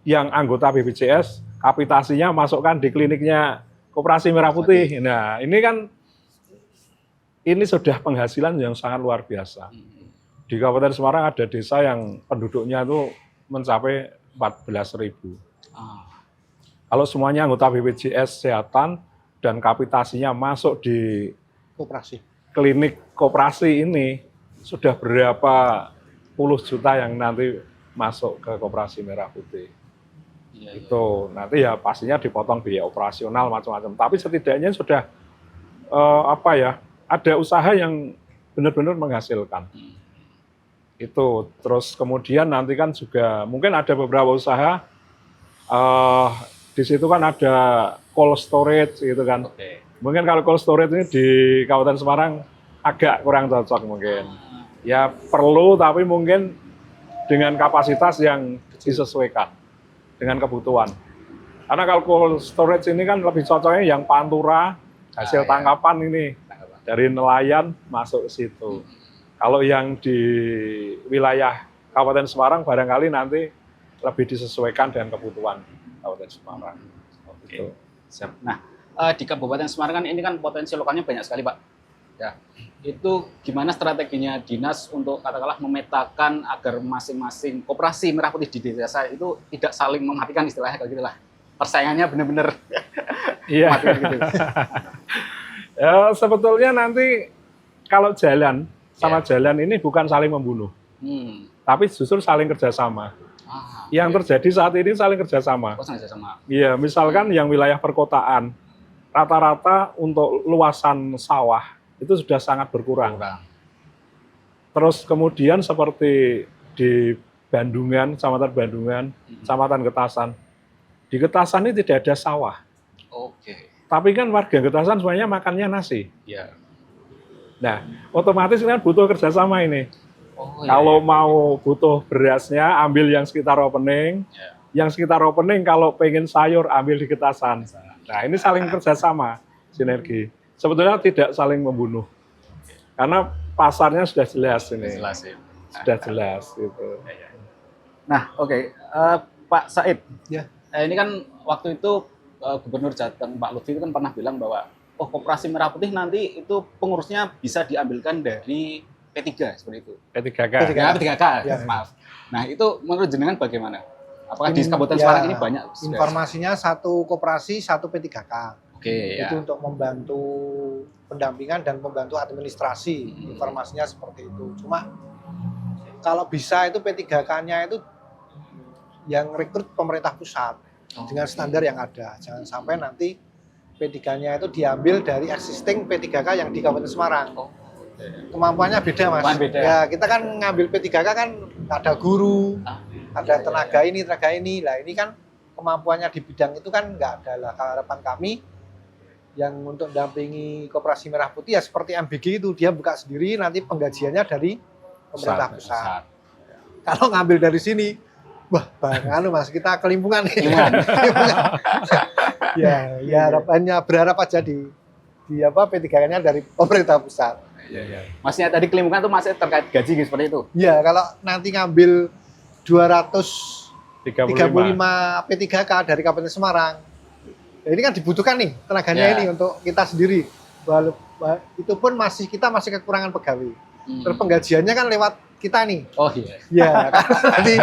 yang anggota BPJS kapitasinya masukkan di kliniknya Koperasi Merah Putih. Nah, ini kan ini sudah penghasilan yang sangat luar biasa. Di Kabupaten Semarang ada desa yang penduduknya itu mencapai 14.000. Kalau semuanya anggota BPJS Kesehatan dan kapitasinya masuk di Koperasi. klinik koperasi ini, sudah berapa puluh juta yang nanti masuk ke Koperasi Merah Putih. Itu nanti ya pastinya dipotong biaya operasional macam-macam. Tapi setidaknya sudah ada usaha yang benar-benar menghasilkan. Itu terus kemudian nanti kan juga mungkin ada beberapa usaha di situ kan ada cold storage gitu kan. Mungkin kalau cold storage ini di Kabupaten Semarang agak kurang cocok mungkin. Ya perlu tapi mungkin dengan kapasitas yang disesuaikan dengan kebutuhan. Karena kalau cold storage ini kan lebih cocoknya yang pantura, hasil tangkapan ini dari nelayan masuk ke situ. Kalau yang di wilayah Kabupaten Semarang barangkali nanti lebih disesuaikan dengan kebutuhan Kabupaten Semarang. Gitu. Siap. Nah, di Kabupaten Semarang kan ini kan potensi lokalnya banyak sekali, Pak. Ya. Itu gimana strateginya dinas untuk katakanlah memetakan agar masing-masing koperasi Merah Putih di desa itu tidak saling mematikan istilahnya kayak gitulah. Persaingannya benar-benar mematikan gitu. Ya, sebetulnya nanti kalau jalan sama jalan ini bukan saling membunuh, tapi justru saling kerjasama. Yang terjadi saat ini saling kerjasama. Iya, misalkan yang wilayah perkotaan, rata-rata untuk luasan sawah itu sudah sangat berkurang. Terus kemudian seperti di Bandungan, Kecamatan Bandungan, Kecamatan Getasan. Di Getasan ini tidak ada sawah. Tapi kan warga Getasan semuanya makannya nasi. Nah, otomatis kan butuh kerjasama ini. Kalau mau butuh berasnya, ambil yang sekitar opening. Yang sekitar opening kalau pengen sayur, ambil di Getasan. Nah, ini saling kerjasama, sinergi. Sebetulnya tidak saling membunuh. Karena pasarnya sudah jelas ini. Sudah jelas. Gitu. Nah, Pak Said. Ya. Ini kan waktu itu Gubernur Jateng Pak Lutfi itu kan pernah bilang bahwa Koperasi Merah Putih nanti itu pengurusnya bisa diambilkan dari P3 seperti itu. P3K. P3K, maaf. Nah, itu menurut jenengan bagaimana? Apakah di Kabupaten Semarang ini banyak? Informasinya satu koperasi, satu P3K. Itu untuk membantu pendampingan dan membantu administrasi. Informasinya seperti itu. Cuma kalau bisa itu P3K-nya itu yang rekrut pemerintah pusat dengan standar yang ada. Jangan sampai nanti P3-nya itu diambil dari existing P3K yang di Kabupaten Semarang. Kemampuannya beda, Mas. Ya, kita kan ngambil P3K kan ada guru, ada tenaga ini. Lah ini kan kemampuannya di bidang itu kan nggak ada lah. Harapan kami yang untuk dampingi Koperasi Merah Putih ya seperti MBG itu, dia buka sendiri, nanti penggajiannya dari pemerintah pusat. Kalau ngambil dari sini, wah, Mas, kita kelimpungan nih. ya harapannya berharap aja di P3K-nya dari pemerintah pusat. Maksudnya tadi kelimpungan itu masih terkait gaji seperti itu? Iya, kalau nanti ngambil 235 P3K dari Kabupaten Semarang, ya ini kan dibutuhkan nih tenaganya ini untuk kita sendiri. Itu pun kita masih kekurangan pegawai. Terus penggajiannya kan lewat kita nih. Ya, nanti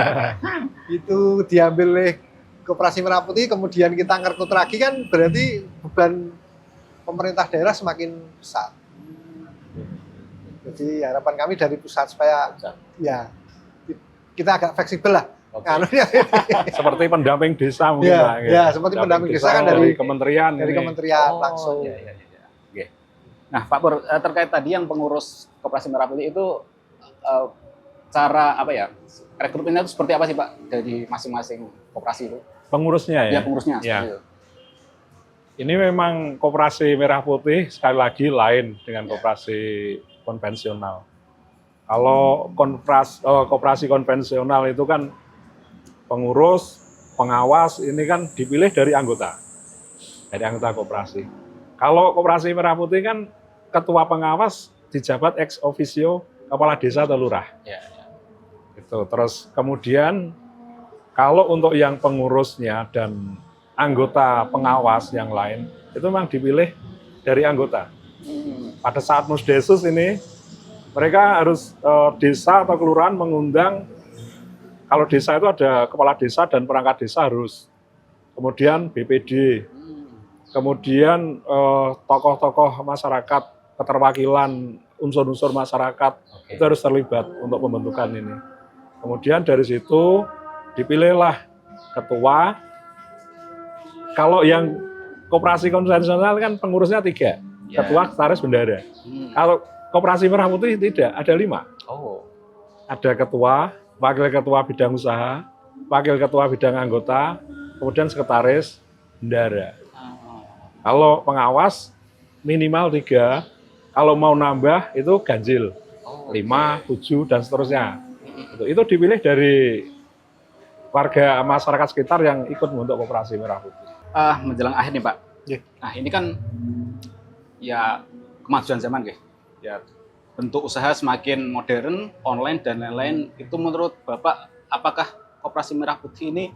itu diambil oleh Koperasi Merah Putih, kemudian kita ngerekrut lagi kan berarti beban pemerintah daerah semakin besar. Jadi harapan kami dari pusat supaya ya kita agak fleksibel lah. Seperti pendamping desa mungkin lah. Ya, seperti pendamping desa kan dari kementerian. Langsung. Nah, Pak Pur, terkait tadi yang pengurus Koperasi Merah Putih itu cara rekrutmennya itu seperti apa sih, Pak, dari masing-masing koperasi itu? Pengurusnya ya? Ya, pengurusnya. Ya. Ini memang Koperasi Merah Putih sekali lagi lain dengan koperasi konvensional. Kalau koperasi konvensional itu kan pengurus, pengawas ini kan dipilih dari anggota koperasi. Kalau Koperasi Merah Putih kan ketua pengawas dijabat ex officio kepala desa atau lurah. Ya. Itu. Terus kemudian kalau untuk yang pengurusnya dan anggota pengawas yang lain itu memang dipilih dari anggota. Pada saat Musdesus ini mereka harus desa atau kelurahan mengundang, kalau desa itu ada kepala desa dan perangkat desa harus, kemudian BPD, kemudian tokoh-tokoh masyarakat, keterwakilan unsur-unsur masyarakat itu harus terlibat untuk pembentukan ini. Kemudian dari situ dipilihlah ketua. Kalau yang koperasi konvensional kan pengurusnya 3, ketua, sekretaris, bendahara. Kalau koperasi Merah Putih tidak, ada 5. Ada ketua, wakil ketua bidang usaha, wakil ketua bidang anggota, kemudian sekretaris, bendahara. Kalau pengawas minimal 3, kalau mau nambah itu ganjil, 5, 7 dan seterusnya. Itu dipilih dari warga masyarakat sekitar yang ikut membentuk koperasi Merah Putih. Menjelang akhir nih Pak. Iya. Nah ini kan ya kemajuan zaman guys. Ya bentuk usaha semakin modern, online dan lain-lain. Itu menurut Bapak, apakah koperasi Merah Putih ini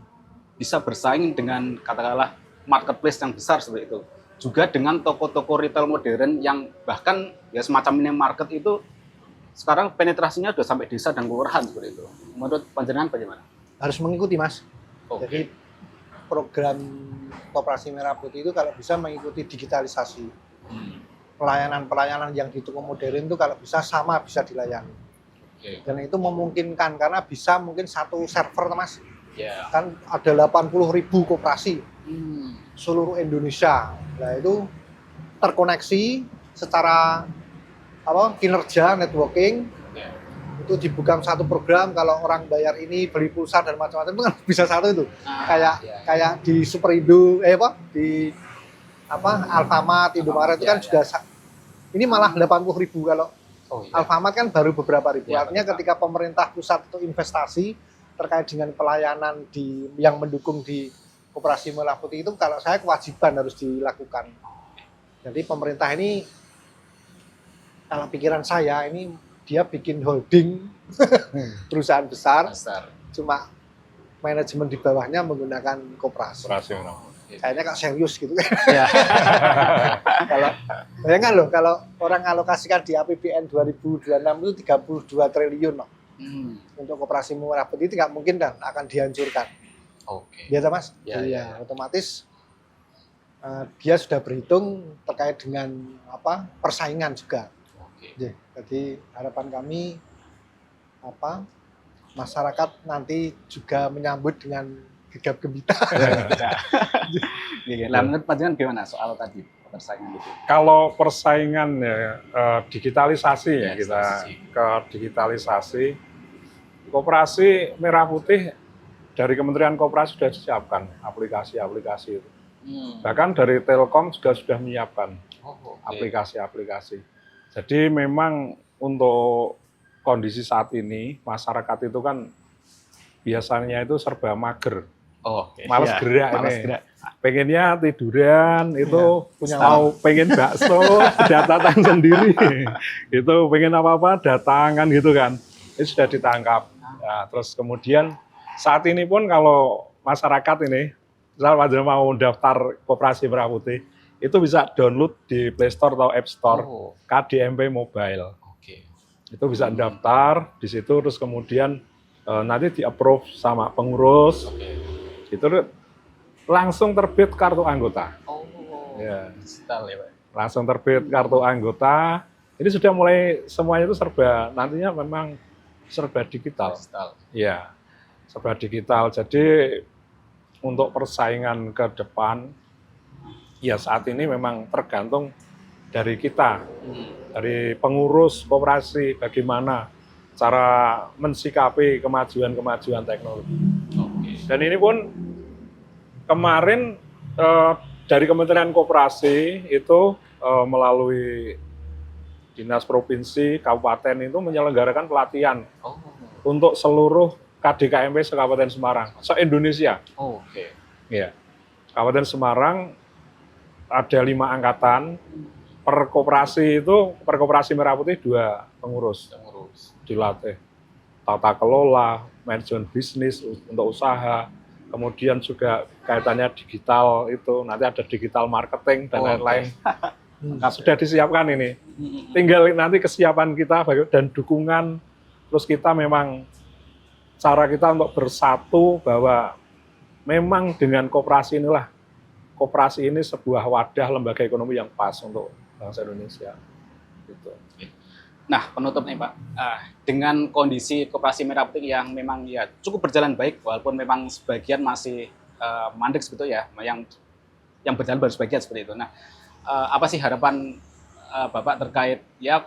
bisa bersaing dengan katakanlah marketplace yang besar seperti itu? Juga dengan toko-toko retail modern yang bahkan ya semacam minimarket itu sekarang penetrasinya sudah sampai desa dan kelurahan seperti itu. Menurut panjenengan bagaimana? Harus mengikuti, Mas. Jadi program Koperasi Merah Putih itu kalau bisa mengikuti digitalisasi. Pelayanan-pelayanan yang di toko modern itu kalau bisa sama bisa dilayani. Dan itu memungkinkan karena bisa mungkin satu server, Mas. Kan ada 80.000 koperasi seluruh Indonesia. Nah itu terkoneksi secara kinerja networking. Itu dibuka satu program, kalau orang bayar ini beli pulsa dan macam-macam itu kan bisa satu itu. Kayak di Superindo, di Alfamart, Indomaret itu kan juga ini malah 80.000 kalau Alfamart kan baru beberapa ribu. Artinya ketika pemerintah pusat itu investasi terkait dengan pelayanan yang mendukung di Koperasi Merah Putih itu, kalau saya kewajiban harus dilakukan. Jadi pemerintah ini, kalau pikiran saya ini dia bikin holding perusahaan besar, cuma manajemen di bawahnya menggunakan koperasi. Kayaknya kok serius gitu kan. Kalau bayangkan loh, kalau orang alokasikan di APBN 2026 itu 32 triliun loh. Untuk Koperasi Merah Putih itu nggak mungkin dan akan dihancurkan. Biasa Mas? Ya, otomatis dia sudah berhitung terkait dengan persaingan juga. Jadi harapan kami masyarakat nanti juga menyambut dengan gegap gempita. Nah, menurut panjenengan gimana soal tadi persaingan itu? Kalau persaingan digitalisasi ya, kita ke digitalisasi, Koperasi Merah Putih dari Kementerian Koperasi sudah disiapkan aplikasi-aplikasi itu. Bahkan dari Telkom juga sudah menyiapkan aplikasi-aplikasi. Jadi memang untuk kondisi saat ini masyarakat itu kan biasanya itu serba mager, males gerak ini. Pengennya tiduran itu, pengen bakso datang sendiri, itu pengen apa-apa datangan gitu kan, itu sudah ditangkap. Nah, terus kemudian saat ini pun kalau masyarakat ini, misalnya mau daftar Koperasi Merah Putih, itu bisa download di Play Store atau App Store, KDMP Mobile. Itu bisa daftar di situ, terus kemudian nanti di-approve sama pengurus. Itu langsung terbit kartu anggota. Digital ya Pak? Langsung terbit kartu anggota. Ini sudah mulai semuanya itu serba, nantinya memang serba digital. Iya, serba digital. Jadi untuk persaingan ke depan, ya saat ini memang tergantung dari kita, dari pengurus koperasi, bagaimana cara mensikapi kemajuan-kemajuan teknologi. Dan ini pun kemarin dari Kementerian Koperasi itu melalui Dinas Provinsi, Kabupaten itu menyelenggarakan pelatihan untuk seluruh KDKMP se-Kabupaten Semarang, se-Indonesia. Ya. Kabupaten Semarang ada 5 angkatan, per koperasi Merah Putih 2 pengurus. dilatih tata kelola, manajemen bisnis untuk usaha, kemudian juga kaitannya digital itu, nanti ada digital marketing dan lain-lain. Nah, sudah disiapkan ini. Tinggal nanti kesiapan kita dan dukungan, terus kita memang cara kita untuk bersatu bahwa memang dengan koperasi inilah, koperasi ini sebuah wadah lembaga ekonomi yang pas untuk bangsa Indonesia. Gitu. Nah, penutup nih Pak, dengan kondisi Koperasi Merah Putih yang memang ya cukup berjalan baik, walaupun memang sebagian masih mandek gitu ya, yang berjalan baru sebagian seperti itu. Nah, apa sih harapan Bapak terkait ya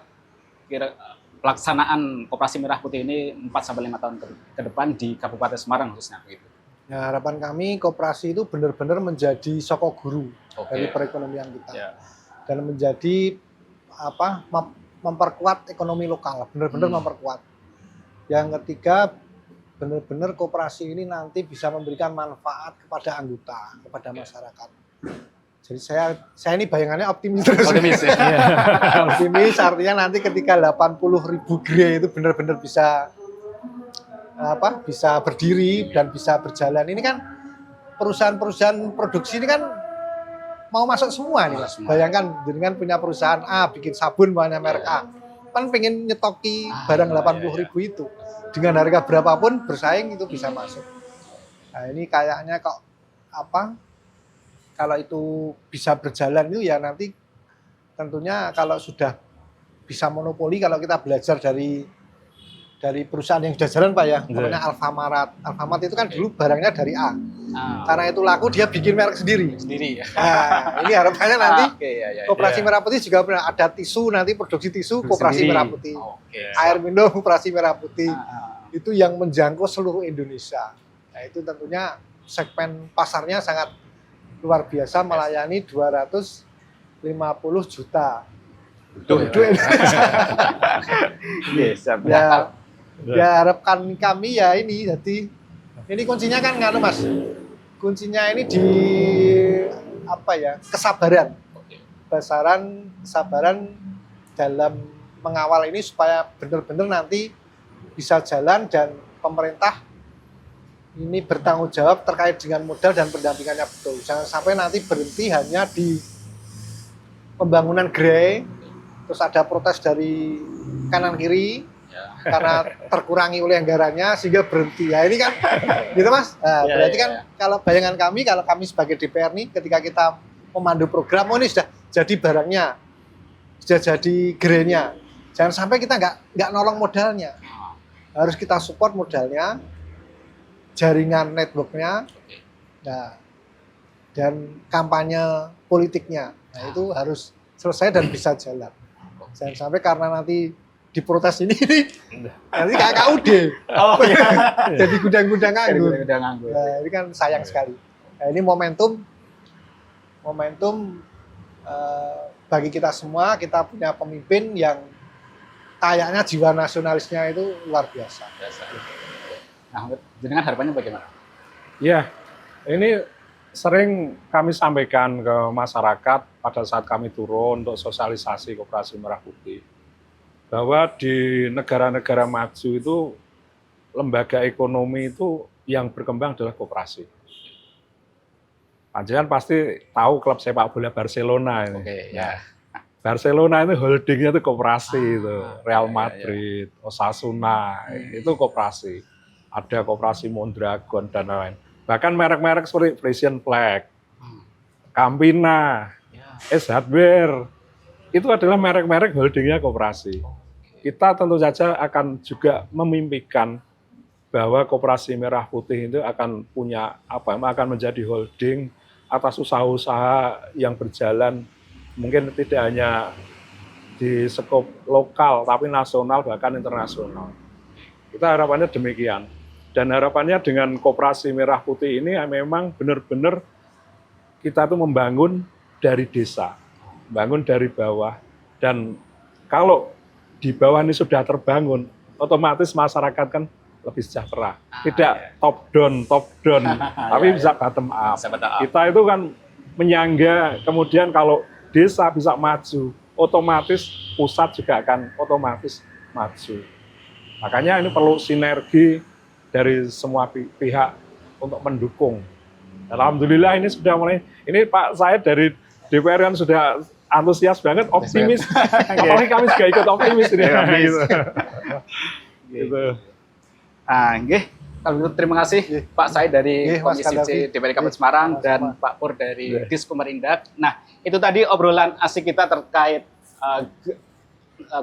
pelaksanaan Koperasi Merah Putih ini 4-5 tahun ke depan di Kabupaten Semarang khususnya begitu? Ya, harapan kami koperasi itu benar-benar menjadi sokok guru dari perekonomian kita. Dan menjadi memperkuat ekonomi lokal, benar-benar memperkuat. Yang ketiga, benar-benar koperasi ini nanti bisa memberikan manfaat kepada anggota, kepada masyarakat. Jadi saya ini bayangannya optimis terus. Optimis ya. Optimis artinya nanti ketika 80.000 gerai itu benar-benar bisa bisa berdiri dan bisa berjalan. Ini kan perusahaan-perusahaan produksi ini kan mau masuk semua nih Mas. Bayangkan dengan punya perusahaan A bikin sabun bahannya merek A. Kan pengen nyetoki barang 80.000 itu. Dengan harga berapapun bersaing itu bisa masuk. Nah, ini kayaknya kok kalau itu bisa berjalan itu ya nanti tentunya kalau sudah bisa monopoli, kalau kita belajar dari perusahaan yang sudah jalan Pak ya, namanya Alfamart. Alfamart itu kan dulu barangnya dari A. Karena itu laku dia bikin merek sendiri. Ya. Nah, ini harapannya nanti Koperasi Merah Putih juga ada tisu, nanti produksi tisu Koperasi Merah Putih. Air minum Koperasi Merah Putih. Itu yang menjangkau seluruh Indonesia. Nah, itu tentunya segmen pasarnya sangat luar biasa, melayani 250 juta penduduk Indonesia. Ya harapkan kami ya ini, jadi ini kuncinya kan nggak Mas, kuncinya ini di kesabaran, kesabaran dalam mengawal ini supaya benar-benar nanti bisa jalan dan pemerintah ini bertanggung jawab terkait dengan modal dan pendampingannya betul. Jangan sampai nanti berhenti hanya di pembangunan gerai, terus ada protes dari kanan kiri karena terkurangi oleh anggarannya sehingga berhenti. Ya ini kan, gitu Mas. Nah, berarti kan kalau bayangan kami, kalau kami sebagai DPR nih, ketika kita memandu program, ini sudah jadi barangnya, sudah jadi gerainya. Jangan sampai kita nggak nolong modalnya. Harus kita support modalnya, jaringan networknya, nah, dan kampanye politiknya. Nah itu harus selesai dan bisa jalan. Jangan sampai karena nanti diprotes ini nanti kayak KUD. Jadi gudang-gudang nganggur. Nah, ini kan sayang sekali. Nah, ini momentum bagi kita semua, kita punya pemimpin yang kayaknya jiwa nasionalisnya itu luar biasa. Nah, dengan harapannya bagaimana? Ya, ini sering kami sampaikan ke masyarakat pada saat kami turun untuk sosialisasi Koperasi Merah Putih, bahwa di negara-negara maju itu lembaga ekonomi itu yang berkembang adalah koperasi. Panjenengan pasti tahu klub sepak bola Barcelona ini. Barcelona itu holdingnya itu koperasi itu, Real Madrid, Osasuna itu koperasi. Ada koperasi Mondragon dan lain-lain. Bahkan merek-merek seperti Frisian Flag, Campina, S Hardware, itu adalah merek-merek holdingnya koperasi. Kita tentu saja akan juga memimpikan bahwa Koperasi Merah Putih itu akan punya akan menjadi holding atas usaha-usaha yang berjalan mungkin tidak hanya di skop lokal tapi nasional bahkan internasional. Kita harapannya demikian. Dan harapannya dengan Koperasi Merah Putih ini memang benar-benar kita tuh membangun dari desa, bangun dari bawah. Dan kalau di bawah ini sudah terbangun, otomatis masyarakat kan lebih sejahtera. Tidak top down, tapi bisa bottom up. Kita itu kan menyangga, kemudian kalau desa bisa maju, otomatis pusat juga akan otomatis maju. Makanya ini perlu sinergi dari semua pihak untuk mendukung. Alhamdulillah ini sudah mulai, ini Pak Said dari DPR kan sudah antusias banget, optimis. Apalagi kami juga ikut optimis ini. Gitu. Gitu. Nggih. Kalau gitu terima kasih Pak Said dari Mas Komisi C Kadafi. DPRD Kabupaten Semarang dan Pak Pur dari Disperindak. Nah, itu tadi obrolan asik kita terkait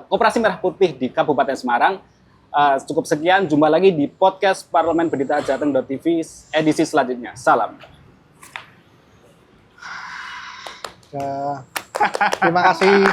Koperasi Merah Putih di Kabupaten Semarang. Cukup sekian, jumpa lagi di podcast Parlemen Berita Jateng.tv edisi selanjutnya. Salam. Ya, terima kasih.